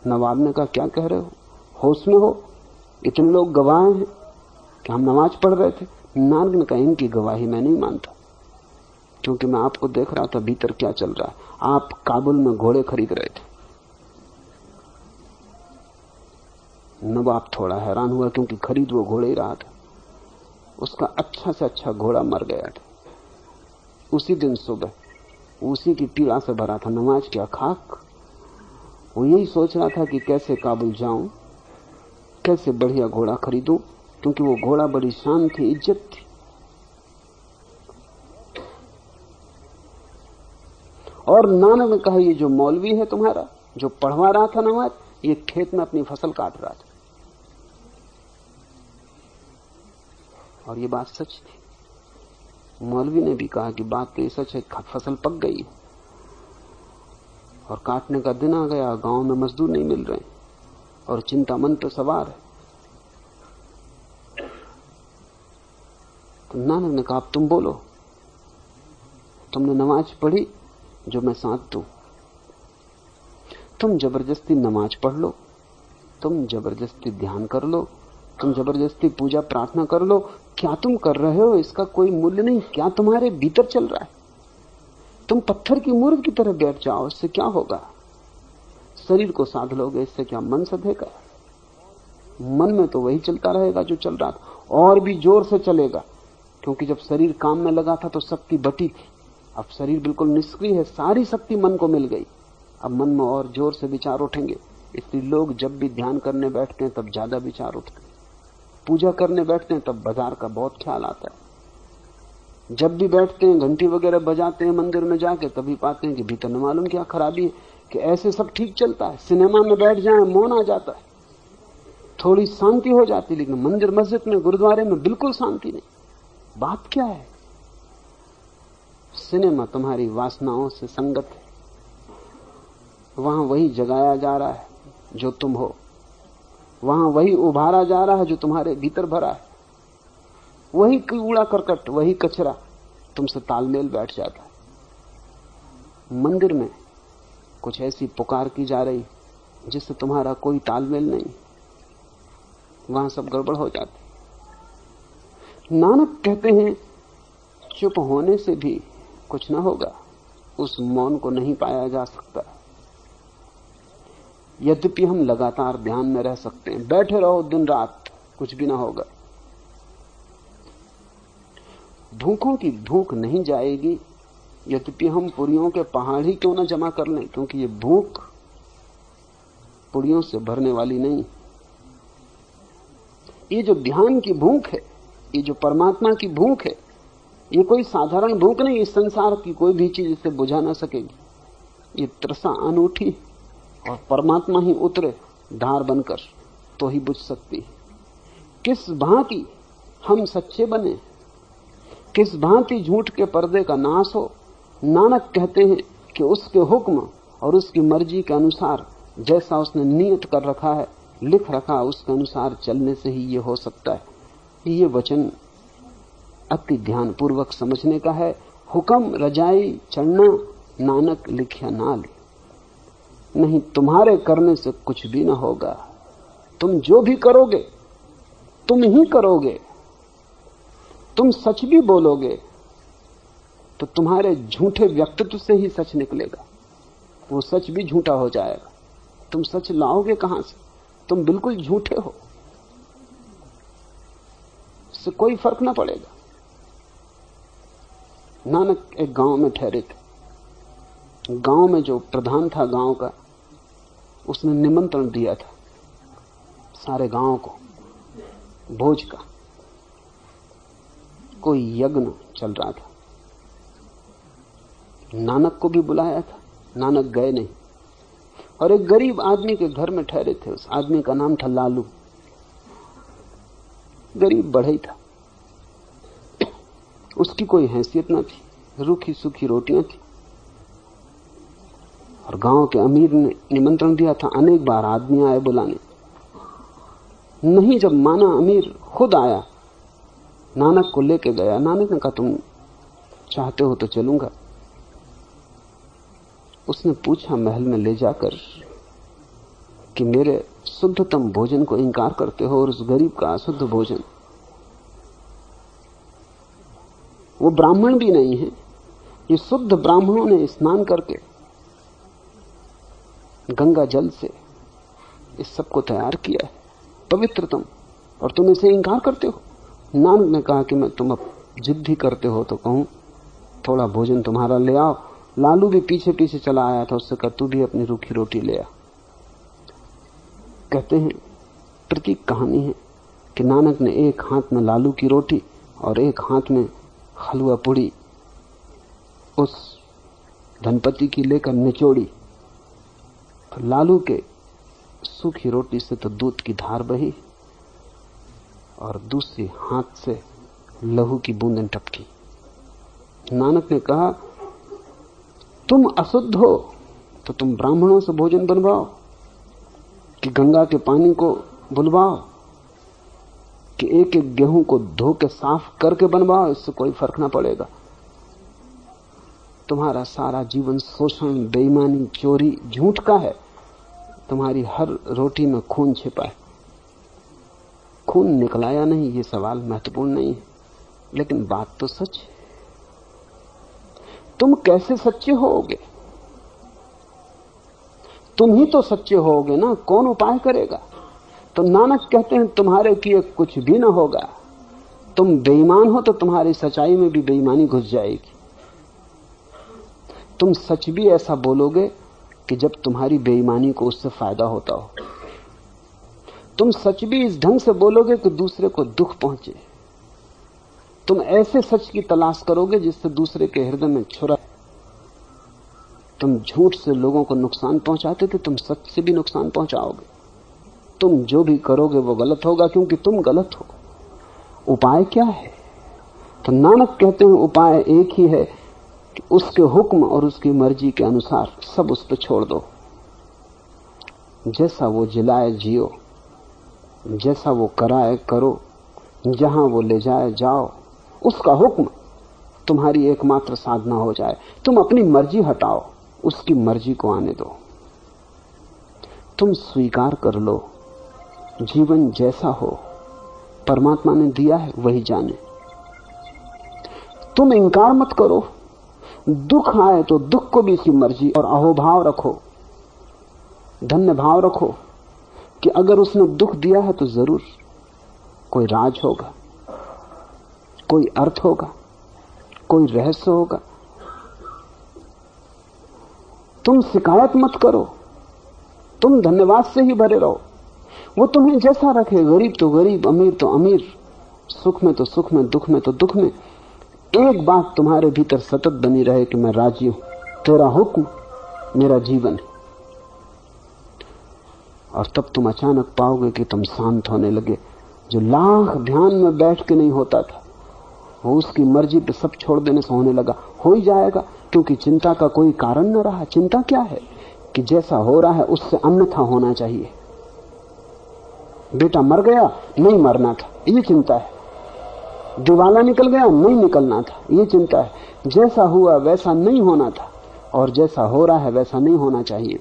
नवाब ने कहा, क्या कह रहे हो, होश में हो? इतने लोग गवाह हैं कि हम नमाज पढ़ रहे थे। नानक ने कहा, इनकी गवाही मैं नहीं मानता, क्योंकि मैं आपको देख रहा था भीतर क्या चल रहा है। आप काबुल में घोड़े खरीद रहे थे। नवाब थोड़ा हैरान हुआ, क्योंकि खरीद वो घोड़े ही रहा था। उसका अच्छा से अच्छा घोड़ा मर गया था। उसी दिन सुबह उसी की पीड़ा से भरा था। नमाज क्या खाक। वो यही सोच रहा था कि कैसे काबुल जाऊं, कैसे बढ़िया घोड़ा खरीदूं, क्योंकि वो घोड़ा बड़ी शान थी, इज्जत थी। और नानक ने कहा, ये जो मौलवी है तुम्हारा, जो पढ़वा रहा था नमाज, ये खेत में अपनी फसल काट रहा था। और ये बात सच थी। मौलवी ने भी कहा कि बात तो ये सच है, फसल पक गई और काटने का दिन आ गया, गांव में मजदूर नहीं मिल रहे और चिंता मन पे सवार है। तो नानक ने कहा, अब तुम बोलो, तुमने नमाज पढ़ी जो मैं साथ दूं। तुम जबरदस्ती नमाज पढ़ लो, तुम जबरदस्ती ध्यान कर लो, तुम जबरदस्ती पूजा प्रार्थना कर लो। क्या तुम कर रहे हो इसका कोई मूल्य नहीं। क्या तुम्हारे भीतर चल रहा है? तुम पत्थर की मूर्ति की तरह बैठ जाओ, इससे क्या होगा? शरीर को साध लोगे, इससे क्या मन सधेगा? मन में तो वही चलता रहेगा जो चल रहा था, और भी जोर से चलेगा, क्योंकि जब शरीर काम में लगा था तो शक्ति बटी थी। अब शरीर बिल्कुल निष्क्रिय है, सारी शक्ति मन को मिल गई। अब मन में और जोर से विचार उठेंगे। इसलिए लोग जब भी ध्यान करने बैठते हैं तब ज्यादा विचार उठते हैं। पूजा करने बैठते हैं तब बाजार का बहुत ख्याल आता है। जब भी बैठते हैं, घंटी वगैरह बजाते हैं मंदिर में जाके, तभी पाते हैं कि भीतर न मालूम क्या खराबी है, कि ऐसे सब ठीक चलता है। सिनेमा में बैठ जाए, मौन आ जाता है, थोड़ी शांति हो जाती, लेकिन मंदिर मस्जिद में गुरुद्वारे में बिल्कुल शांति नहीं। बात क्या है? सिनेमा तुम्हारी वासनाओं से संगत है, वहां वही जगाया जा रहा है जो तुम हो, वहां वही उभारा जा रहा है जो तुम्हारे भीतर भरा है, वही कूड़ा करकट, वही कचरा तुमसे तालमेल बैठ जाता है। मंदिर में कुछ ऐसी पुकार की जा रही जिससे तुम्हारा कोई तालमेल नहीं, वहां सब गड़बड़ हो जाती। नानक कहते हैं चुप होने से भी कुछ न होगा, उस मौन को नहीं पाया जा सकता। यद्यपि हम लगातार ध्यान में रह सकते हैं, बैठे रहो दिन रात, कुछ भी ना होगा। भूखों की भूख नहीं जाएगी, यद्यपि हम पुड़ियों के पहाड़ ही क्यों न जमा कर लें, क्योंकि ये भूख पुड़ियों से भरने वाली नहीं। ये जो ध्यान की भूख है, ये जो परमात्मा की भूख है, ये कोई साधारण भूख नहीं। इस संसार की कोई भी चीज इसे बुझा ना सकेगी। ये तृषा अनूठी, और परमात्मा ही उतरे धार बनकर तो ही बुझ सकती है। किस भांति हम सच्चे बने, किस भांति झूठ के पर्दे का नाश हो। नानक कहते हैं कि उसके हुक्म और उसकी मर्जी के अनुसार, जैसा उसने नियत कर रखा है, लिख रखा, उसके अनुसार चलने से ही ये हो सकता है। ये वचन अति ध्यान पूर्वक समझने का है। हुक्म रजाई चढ़ना, नानक लिखिया नाल, नहीं तुम्हारे करने से कुछ भी ना होगा। तुम जो भी करोगे तुम ही करोगे। तुम सच भी बोलोगे तो तुम्हारे झूठे व्यक्तित्व से ही सच निकलेगा, वो सच भी झूठा हो जाएगा। तुम सच लाओगे कहां से? तुम बिल्कुल झूठे हो, इससे कोई फर्क ना पड़ेगा। नानक एक गांव में ठहरे थे। गांव में जो प्रधान था गांव का, उसने निमंत्रण दिया था सारे गांव को भोज का। कोई यज्ञ चल रहा था, नानक को भी बुलाया था, नानक गए नहीं। और एक गरीब आदमी के घर में ठहरे थे। उस आदमी का नाम था लालू। गरीब बढ़ई था, उसकी कोई हैसियत न थी, रूखी सूखी रोटियां थी। और गांव के अमीर ने निमंत्रण दिया था, अनेक बार आदमी आए बुलाने, नहीं। जब माना अमीर खुद आया, नानक को लेके गया। नानक ने कहा तुम चाहते हो तो चलूंगा। उसने पूछा महल में ले जाकर कि मेरे शुद्धतम भोजन को इंकार करते हो और उस गरीब का अशुद्ध भोजन। वो ब्राह्मण भी नहीं है, ये शुद्ध ब्राह्मणों ने स्नान करके गंगा जल से इस सब को तैयार किया है, पवित्रतम, और तुम इसे इंकार करते हो। नानक ने कहा कि मैं तुम अब जिद ही करते हो तो कहूं थोड़ा भोजन तुम्हारा ले आओ। लालू भी पीछे पीछे चला आया था, उससे कहा तू भी अपनी रूखी रोटी ले आ। कहते हैं प्रतीक कहानी है कि नानक ने एक हाथ में लालू की रोटी और एक हाथ में हलवा पूड़ी उस धनपति की लेकर निचोड़ी। तो लालू के सूखी रोटी से तो दूध की धार बही और दूसरी हाथ से लहू की बूंदें टपकी। नानक ने कहा तुम अशुद्ध हो तो तुम ब्राह्मणों से भोजन बनवाओ, कि गंगा के पानी को बुलवाओ, कि एक एक गेहूं को धो के साफ करके बनवाओ, इससे कोई फर्क ना पड़ेगा। तुम्हारा सारा जीवन शोषण, बेईमानी, चोरी, झूठ का है। तुम्हारी हर रोटी में खून छिपा है। खून निकला या नहीं ये सवाल महत्वपूर्ण नहीं है, लेकिन बात तो सच है। तुम कैसे सच्चे होगे? तुम ही तो सच्चे होगे ना, कौन उपाय करेगा? तो नानक कहते हैं तुम्हारे किए कुछ भी ना होगा। तुम बेईमान हो तो तुम्हारी सच्चाई में भी बेईमानी घुस जाएगी। तुम सच भी ऐसा बोलोगे कि जब तुम्हारी बेईमानी को उससे फायदा होता हो। तुम सच भी इस ढंग से बोलोगे कि दूसरे को दुख पहुंचे। तुम ऐसे सच की तलाश करोगे जिससे दूसरे के हृदय में छुरा। तुम झूठ से लोगों को नुकसान पहुंचाते थे, तुम सच से भी नुकसान पहुंचाओगे। तुम जो भी करोगे वो गलत होगा, क्योंकि तुम गलत हो। उपाय क्या है? तो नानक कहते हैं उपाय एक ही है उसके हुक्म और उसकी मर्जी के अनुसार सब उस पर छोड़ दो। जैसा वो जिलाए जियो, जैसा वो कराए करो, जहां वो ले जाए जाओ। उसका हुक्म तुम्हारी एकमात्र साधना हो जाए। तुम अपनी मर्जी हटाओ, उसकी मर्जी को आने दो। तुम स्वीकार कर लो, जीवन जैसा हो परमात्मा ने दिया है वही जाने। तुम इंकार मत करो, दुख आए तो दुख को भी इसकी मर्जी और अहोभाव रखो, धन्य भाव रखो कि अगर उसने दुख दिया है तो जरूर कोई राज होगा, कोई अर्थ होगा, कोई रहस्य होगा। तुम शिकायत मत करो, तुम धन्यवाद से ही भरे रहो। वो तुम्हें जैसा रखे, गरीब तो गरीब, अमीर तो अमीर, सुख में तो सुख में, दुख में तो दुख में, एक बात तुम्हारे भीतर सतत बनी रहे कि मैं राजी हूं, तेरा हुक्म मेरा जीवन है। और तब तुम अचानक पाओगे कि तुम शांत होने लगे। जो लाख ध्यान में बैठ के नहीं होता था, वो उसकी मर्जी पे सब छोड़ देने से होने लगा। हो ही जाएगा, क्योंकि चिंता का कोई कारण न रहा। चिंता क्या है कि जैसा हो रहा है उससे अन्यथा होना चाहिए। बेटा मर गया, नहीं मरना था, ये चिंता है। दिवाला निकल गया, नहीं निकलना था, ये चिंता है। जैसा हुआ वैसा नहीं होना था, और जैसा हो रहा है वैसा नहीं होना चाहिए।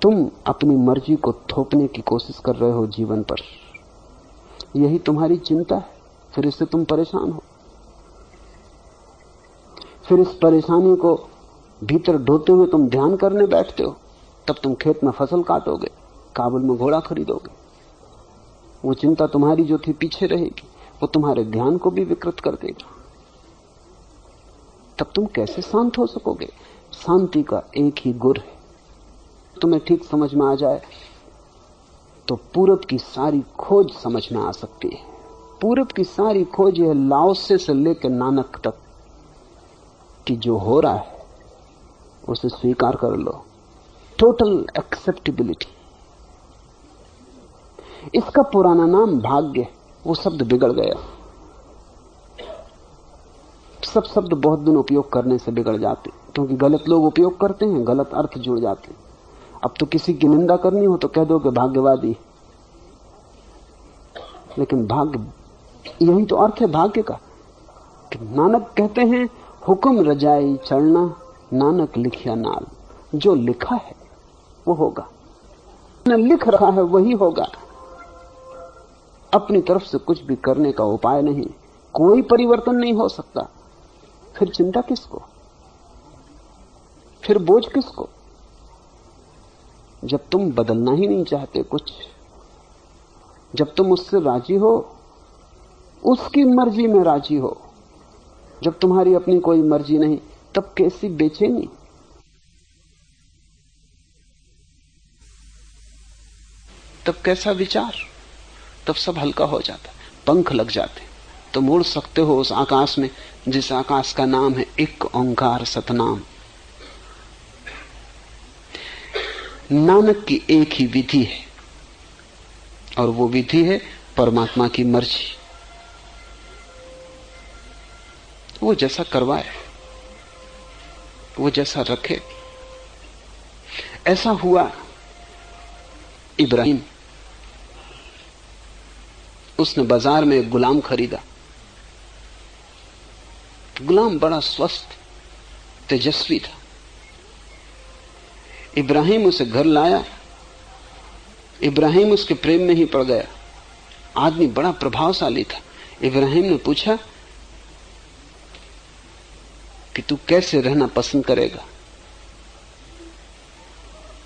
तुम अपनी मर्जी को थोपने की कोशिश कर रहे हो जीवन पर, यही तुम्हारी चिंता है। फिर इससे तुम परेशान हो। फिर इस परेशानी को भीतर ढोते हुए तुम ध्यान करने बैठते हो। तब तुम खेत में फसल काटोगे, काबुल में घोड़ा खरीदोगे। वो चिंता तुम्हारी जो थी पीछे रहेगी, वो तुम्हारे ध्यान को भी विकृत कर देगा। तब तुम कैसे शांत हो सकोगे? शांति का एक ही गुर है। तुम्हें ठीक समझ में आ जाए तो पूरब की सारी खोज समझ में आ सकती है। पूरब की सारी खोज है लाओसे से लेकर नानक तक कि जो हो रहा है उसे स्वीकार कर लो। Total acceptability. इसका पुराना नाम भाग्य, वो शब्द बिगड़ गया। सब शब्द बहुत दिन उपयोग करने से बिगड़ जाते, क्योंकि गलत लोग उपयोग करते हैं, गलत अर्थ जुड़ जाते हैं। अब तो किसी की निंदा करनी हो तो कह दो कि भाग्यवादी, लेकिन भाग्य, यही तो अर्थ है भाग्य का। कि नानक कहते हैं, हुक्म रजाई चढ़ना नानक लिखिया नाल। जो लिखा है वो होगा, न लिख रहा है वही होगा। अपनी तरफ से कुछ भी करने का उपाय नहीं, कोई परिवर्तन नहीं हो सकता। फिर चिंता किसको, फिर बोझ किसको? जब तुम बदलना ही नहीं चाहते कुछ, जब तुम उससे राजी हो, उसकी मर्जी में राजी हो, जब तुम्हारी अपनी कोई मर्जी नहीं, तब कैसी बेचैनी, तब कैसा विचार, तब सब हल्का हो जाता, पंख लग जाते। तुम उड़ सकते हो उस आकाश में जिस आकाश का नाम है एक ओंकार सतनाम। नानक की एक ही विधि है, और वो विधि है परमात्मा की मर्जी। वो जैसा करवाए, वो जैसा रखे। ऐसा हुआ इब्राहिम। उसने बाजार में एक गुलाम खरीदा। गुलाम बड़ा स्वस्थ तेजस्वी था। इब्राहिम उसे घर लाया। इब्राहिम उसके प्रेम में ही पड़ गया। आदमी बड़ा प्रभावशाली था। इब्राहिम ने पूछा कि तू कैसे रहना पसंद करेगा?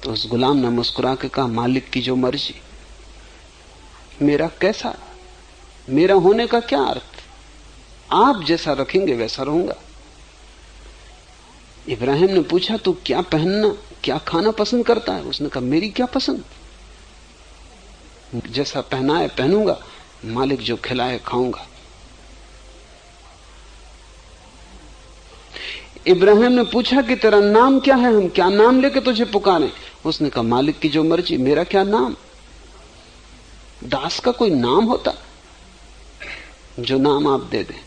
तो उस गुलाम ने मुस्कुरा के कहा, मालिक की जो मर्जी। मेरा कैसा, मेरा होने का क्या अर्थ? आप जैसा रखेंगे वैसा रहूंगा। इब्राहिम ने पूछा, तू क्या पहनना, क्या खाना पसंद करता है? उसने कहा, मेरी क्या पसंद, जैसा पहनाए पहनूंगा, मालिक जो खिलाए खाऊंगा। इब्राहिम ने पूछा कि तेरा नाम क्या है, हम क्या नाम लेके तुझे पुकारें? उसने कहा, मालिक की जो मर्जी, मेरा क्या नाम। दास का कोई नाम होता? जो नाम आप दे दें।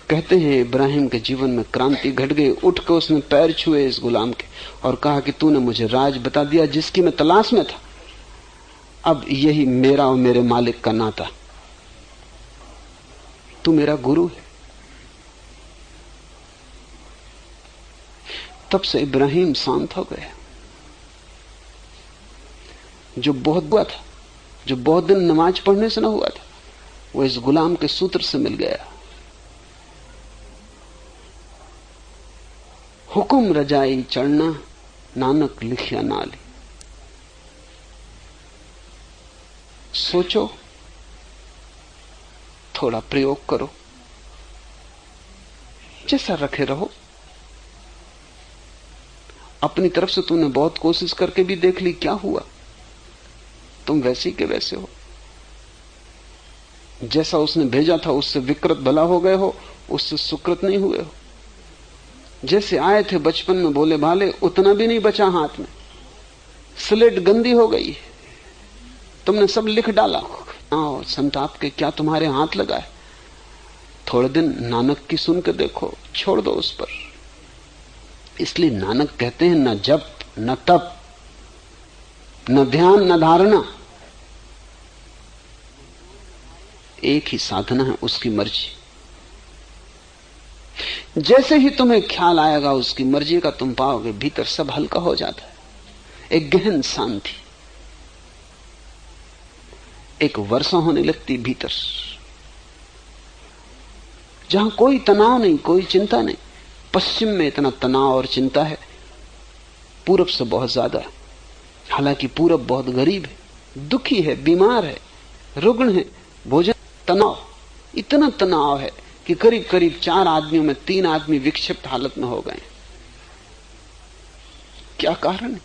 कहते हैं इब्राहिम के जीवन में क्रांति घट गई। उठ के उसने पैर छुए इस गुलाम के और कहा कि तूने मुझे राज बता दिया जिसकी मैं तलाश में था। अब यही मेरा और मेरे मालिक का नाता, तू मेरा गुरु है। तब से इब्राहिम शांत हो गया। जो बहुत हुआ था, जो बहुत दिन नमाज पढ़ने से न हुआ था, वो इस गुलाम के सूत्र से मिल गया। हुक्म रजाई चढ़ना, नानक लिखिया नाली। सोचो, थोड़ा प्रयोग करो, जैसा रखे रहो। अपनी तरफ से तूने बहुत कोशिश करके भी देख ली, क्या हुआ? तुम वैसे के वैसे हो। जैसा उसने भेजा था उससे विकृत भला हो गए हो, उससे सुकृत नहीं हुए हो। जैसे आए थे बचपन में भोले भाले, उतना भी नहीं बचा हाथ में। स्लेट गंदी हो गई, तुमने सब लिख डाला। आओ संताप के क्या तुम्हारे हाथ लगा है? थोड़े दिन नानक की सुन के देखो, छोड़ दो उस पर। इसलिए नानक कहते हैं न जप न तप न ध्यान न धारणा, एक ही साधना है, उसकी मर्जी। जैसे ही तुम्हें ख्याल आएगा उसकी मर्जी का, तुम पाओगे भीतर सब हल्का हो जाता है। एक गहन शांति, एक वर्षा होने लगती भीतर, जहां कोई तनाव नहीं, कोई चिंता नहीं। पश्चिम में इतना तनाव और चिंता है, पूरब से बहुत ज्यादा। हालांकि पूरब बहुत गरीब है, दुखी है, बीमार है, रुग्ण है, भोजन तनाव, इतना तनाव है कि करीब करीब 4 आदमियों में 3 आदमी विक्षिप्त हालत में हो गए। क्या कारण है?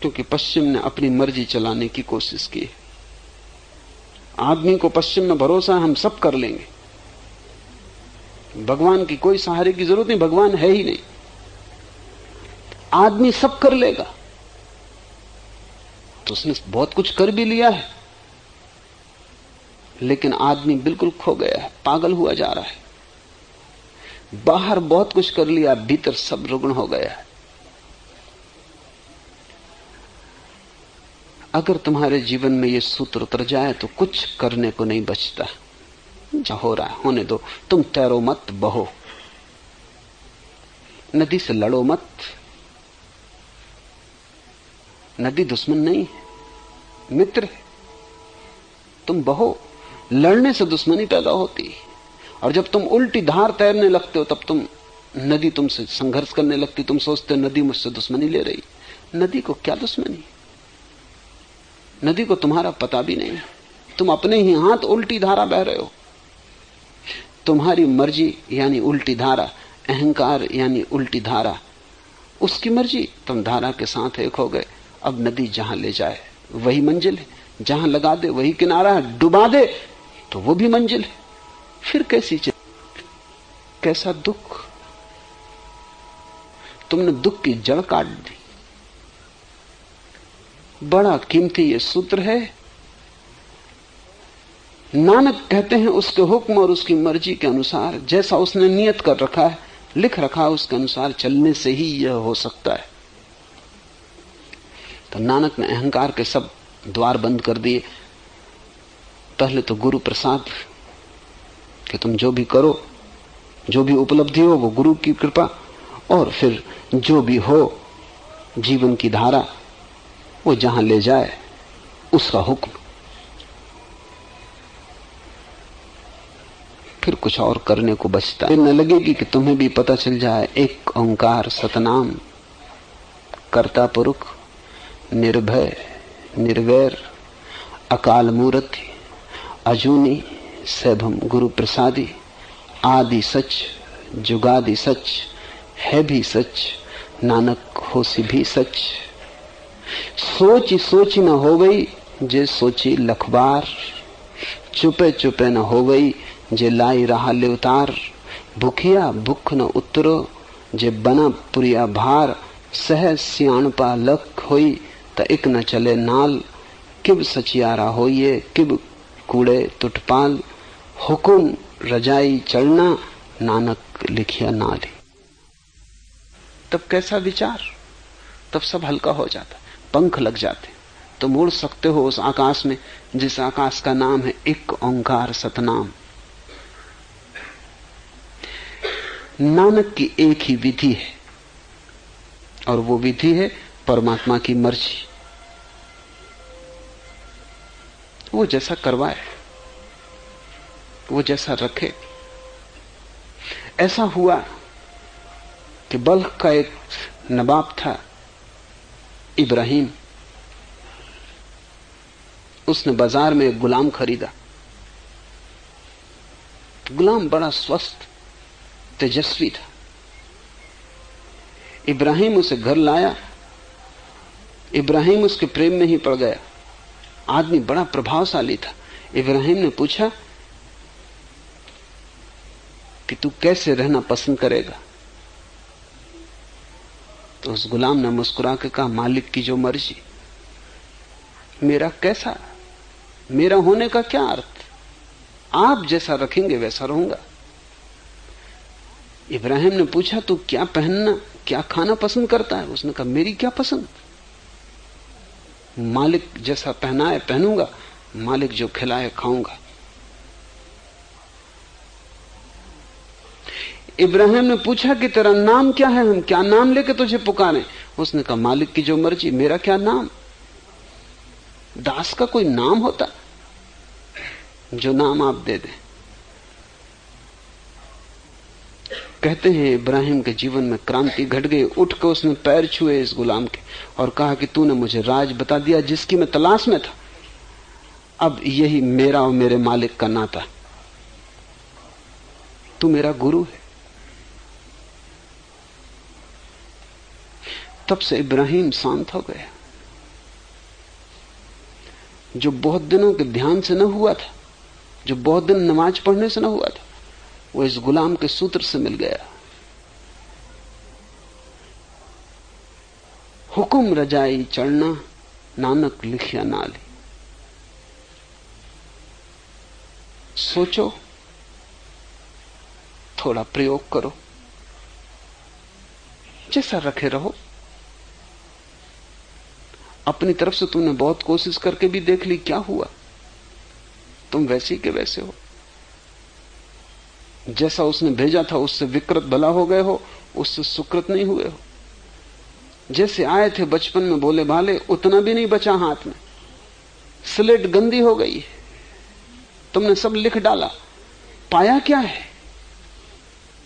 क्योंकि पश्चिम ने अपनी मर्जी चलाने की कोशिश की है। आदमी को पश्चिम में भरोसा है, हम सब कर लेंगे, भगवान की कोई सहारे की जरूरत नहीं, भगवान है ही नहीं, आदमी सब कर लेगा। तो उसने बहुत कुछ कर भी लिया है, लेकिन आदमी बिल्कुल खो गया है, पागल हुआ जा रहा है। बाहर बहुत कुछ कर लिया, भीतर सब रुग्ण हो गया है। अगर तुम्हारे जीवन में यह सूत्र उतर जाए तो कुछ करने को नहीं बचता। जो हो रहा है होने दो, तुम तैरो मत, बहो, नदी से लड़ो मत। नदी दुश्मन नहीं है, मित्र है। तुम बहो, लड़ने से दुश्मनी पैदा होती है। और जब तुम उल्टी धार तैरने लगते हो, तब नदी तुमसे संघर्ष करने लगती। तुम सोचते हो नदी मुझसे दुश्मनी ले रही। नदी को क्या दुश्मनी? नदी को तुम्हारा पता भी नहीं, तुम अपने ही हाथ उल्टी धारा बह रहे हो। तुम्हारी मर्जी यानी उल्टी धारा, अहंकार यानी उल्टी धारा, उसकी मर्जी, तुम धारा के साथ एक हो गए। अब नदी जहां ले जाए वही मंजिल है, जहां लगा दे वही किनारा है, डुबा दे तो वो भी मंजिल है। फिर कैसी कैसा दुख? तुमने दुख की जड़ काट दी। बड़ा कीमती ये सूत्र है। नानक कहते हैं उसके हुक्म और उसकी मर्जी के अनुसार, जैसा उसने नियत कर रखा है, लिख रखा है, उसके अनुसार चलने से ही यह हो सकता है। तो नानक ने अहंकार के सब द्वार बंद कर दिए। पहले तो गुरु प्रसाद कि तुम जो भी करो, जो भी उपलब्धि हो वो गुरु की कृपा, और फिर जो भी हो जीवन की धारा, वो जहां ले जाए उसका हुक्म। फिर कुछ और करने को बचता है न लगेगी कि तुम्हें भी पता चल जाए एक ओंकार सतनाम, कर्ता पुरुष, निर्भय निर्वैर, अकाल मूर्ति, अजूनी सैभम गुरु प्रसादी, आदि सच जुगादि सच, है भी सच नानक होसी भी सच। सोची सोची न हो गई जे सोची लखबार, चुपे चुपे न हो गई जे लाई रहा ले उतार। भूखिया भूख न उतरो जे बना पुरिया भार, सहज सियाणपा लख होई त इक न चले नाल। किब सचियारा होइए किब कूड़े तुटपाल, हुकुम रजाई चढ़ना नानक लिखिया नाली। तब कैसा विचार, तब सब हल्का हो जाता, पंख लग जाते, तुम उड़ सकते हो उस आकाश में जिस आकाश का नाम है एक ओंकार सतनाम। नानक की एक ही विधि है और वो विधि है परमात्मा की मर्जी। वो जैसा करवाए, वो जैसा रखे। ऐसा हुआ कि बल्ख का एक नवाब था इब्राहिम, उसने बाजार में एक गुलाम खरीदा। गुलाम बड़ा स्वस्थ तेजस्वी था। इब्राहिम उसे घर लाया, इब्राहिम उसके प्रेम में ही पड़ गया। आदमी बड़ा प्रभावशाली था। इब्राहिम ने पूछा कि तू कैसे रहना पसंद करेगा? तो उस गुलाम ने मुस्कुरा के कहा, मालिक की जो मर्जी। मेरा कैसा, मेरा होने का क्या अर्थ? आप जैसा रखेंगे वैसा रहूंगा। इब्राहिम ने पूछा, तू क्या पहनना, क्या खाना पसंद करता है? उसने कहा, मेरी क्या पसंद, मालिक जैसा पहनाए पहनूंगा, मालिक जो खिलाए खाऊंगा। इब्राहिम ने पूछा कि तेरा नाम क्या है, हम क्या नाम लेके तुझे पुकारें? उसने कहा, मालिक की जो मर्जी, मेरा क्या नाम। दास का कोई नाम होता? जो नाम आप दे दें। कहते हैं इब्राहिम के जीवन में क्रांति घट गई। उठ के उसने पैर छुए इस गुलाम के और कहा कि तूने मुझे राज बता दिया जिसकी मैं तलाश में था। अब यही मेरा और मेरे मालिक का नाता, तू मेरा गुरु है। तब से इब्राहिम शांत हो गया। जो बहुत दिनों के ध्यान से न हुआ था, जो बहुत दिन नमाज पढ़ने से न हुआ था, वो इस गुलाम के सूत्र से मिल गया। हुक्म रजाई चढ़ना नानक लिखिया नाली। सोचो, थोड़ा प्रयोग करो, जैसा रखे रहो। अपनी तरफ से तुमने बहुत कोशिश करके भी देख ली, क्या हुआ? तुम वैसे के वैसे हो। जैसा उसने भेजा था उससे विकृत भला हो गए हो, उससे सुकृत नहीं हुए हो। जैसे आए थे बचपन में भोले भाले, उतना भी नहीं बचा हाथ में। स्लेट गंदी हो गई है, तुमने सब लिख डाला। पाया क्या है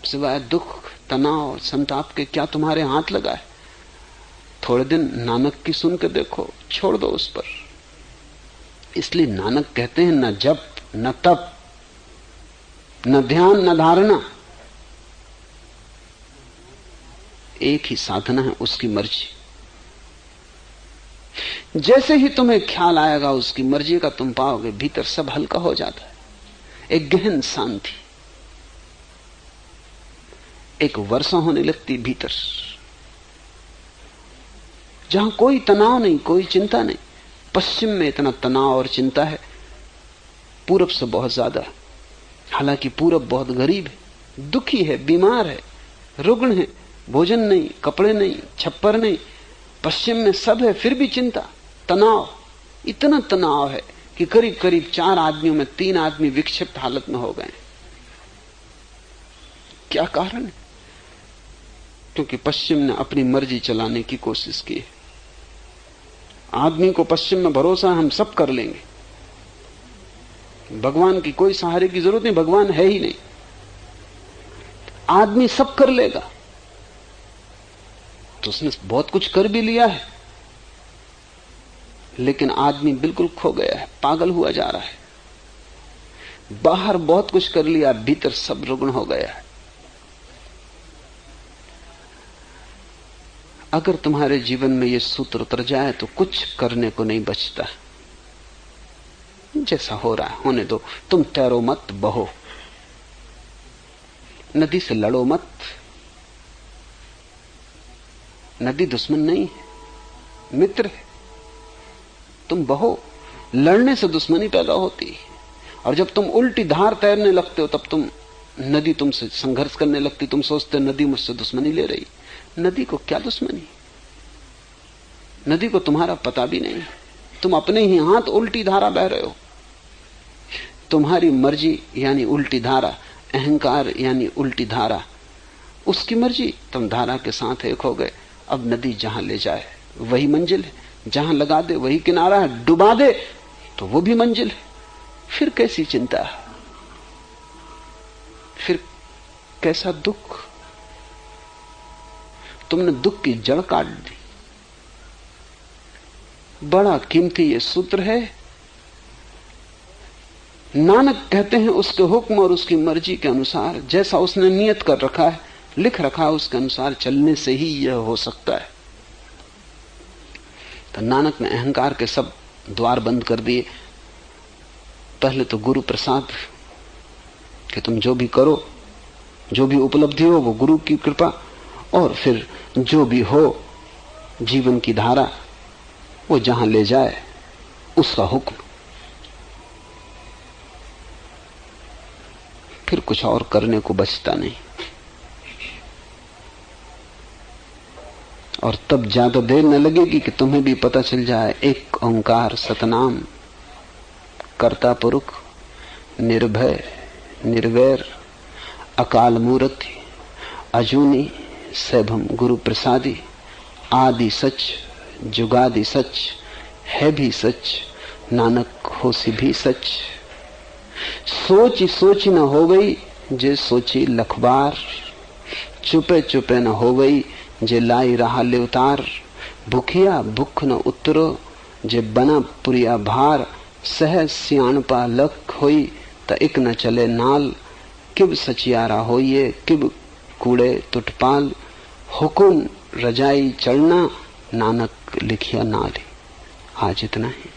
सिवाय दुख, तनाव, संताप के? क्या तुम्हारे हाथ लगा है? थोड़े दिन नानक की सुन के देखो, छोड़ दो उस पर। इसलिए नानक कहते हैं, न जप न तप न ध्यान न धारणा, एक ही साधना है, उसकी मर्जी। जैसे ही तुम्हें ख्याल आएगा उसकी मर्जी का, तुम पाओगे भीतर सब हल्का हो जाता है। एक गहन शांति, एक वर्षा होने लगती भीतर, जहां कोई तनाव नहीं, कोई चिंता नहीं। पश्चिम में इतना तनाव और चिंता है, पूरब से बहुत ज्यादा। हालांकि पूरब बहुत गरीब है, दुखी है, बीमार है, रुग्ण है, भोजन नहीं, कपड़े नहीं, छप्पर नहीं। पश्चिम में सब है, फिर भी चिंता, तनाव। इतना तनाव है कि करीब करीब 4 आदमियों में 3 आदमी विक्षिप्त हालत में हो गए। क्या कारण है? क्योंकि पश्चिम ने अपनी मर्जी चलाने की कोशिश की है। आदमी को पश्चिम में भरोसा, हम सब कर लेंगे, भगवान की कोई सहारे की जरूरत नहीं, भगवान है ही नहीं, आदमी सब कर लेगा। तो उसने बहुत कुछ कर भी लिया है, लेकिन आदमी बिल्कुल खो गया है, पागल हुआ जा रहा है। बाहर बहुत कुछ कर लिया, भीतर सब रुग्ण हो गया है। अगर तुम्हारे जीवन में यह सूत्र उतर जाए तो कुछ करने को नहीं बचता। जैसा हो रहा है होने दो, तुम तैरो मत, बहो, नदी से लड़ो मत। नदी दुश्मन नहीं है, मित्र है। तुम बहो, लड़ने से दुश्मनी पैदा होती है। और जब तुम उल्टी धार तैरने लगते हो तब तुम नदी तुमसे संघर्ष करने लगती। तुम सोचते हो नदी मुझसे दुश्मनी ले रही। नदी को क्या दुश्मनी? नदी को तुम्हारा पता भी नहीं। तुम अपने ही हाथ उल्टी धारा बह रहे हो। तुम्हारी मर्जी यानी उल्टी धारा, अहंकार यानी उल्टी धारा, उसकी मर्जी, तुम धारा के साथ एक हो गए। अब नदी जहां ले जाए वही मंजिल है, जहां लगा दे वही किनारा है, डुबा दे तो वो भी मंजिल है। फिर कैसी चिंता, फिर कैसा दुख? तुमने दुख की जड़ काट दी। बड़ा कीमती ये सूत्र है। नानक कहते हैं उसके हुक्म और उसकी मर्जी के अनुसार, जैसा उसने नियत कर रखा है, लिख रखा है, उसके अनुसार चलने से ही यह हो सकता है। तो नानक ने अहंकार के सब द्वार बंद कर दिए। पहले तो गुरु प्रसाद कि तुम जो भी करो, जो भी उपलब्धि हो वो गुरु की कृपा, और फिर जो भी हो जीवन की धारा, वो जहां ले जाए उसका हुक्म। फिर कुछ और करने को बचता नहीं। और तब ज्यादा देर न लगेगी कि तुम्हें भी पता चल जाए एक ओंकार सतनाम, कर्ता पुरुष, निर्भय निर्वैर, अकाल मूर्ति, अजूनी सैभम गुरु प्रसादी, आदि सच जुगादि सच, है भी सच नानक होसी भी सच। सोच सोची न हो गई जे सोची लखबार, चुपे चुपे न हो गई जे लाई रहा ले उतार। भूखिया भूख न उतरो जे बना पुरिया भार, सहज सियाणपा लख होई त इक न चले नाल। किब सचियारा होइए किब कूड़े तुटपाल, हुकुम रजाई चढ़ना नानक लिखिया नाली। आज इतना ही।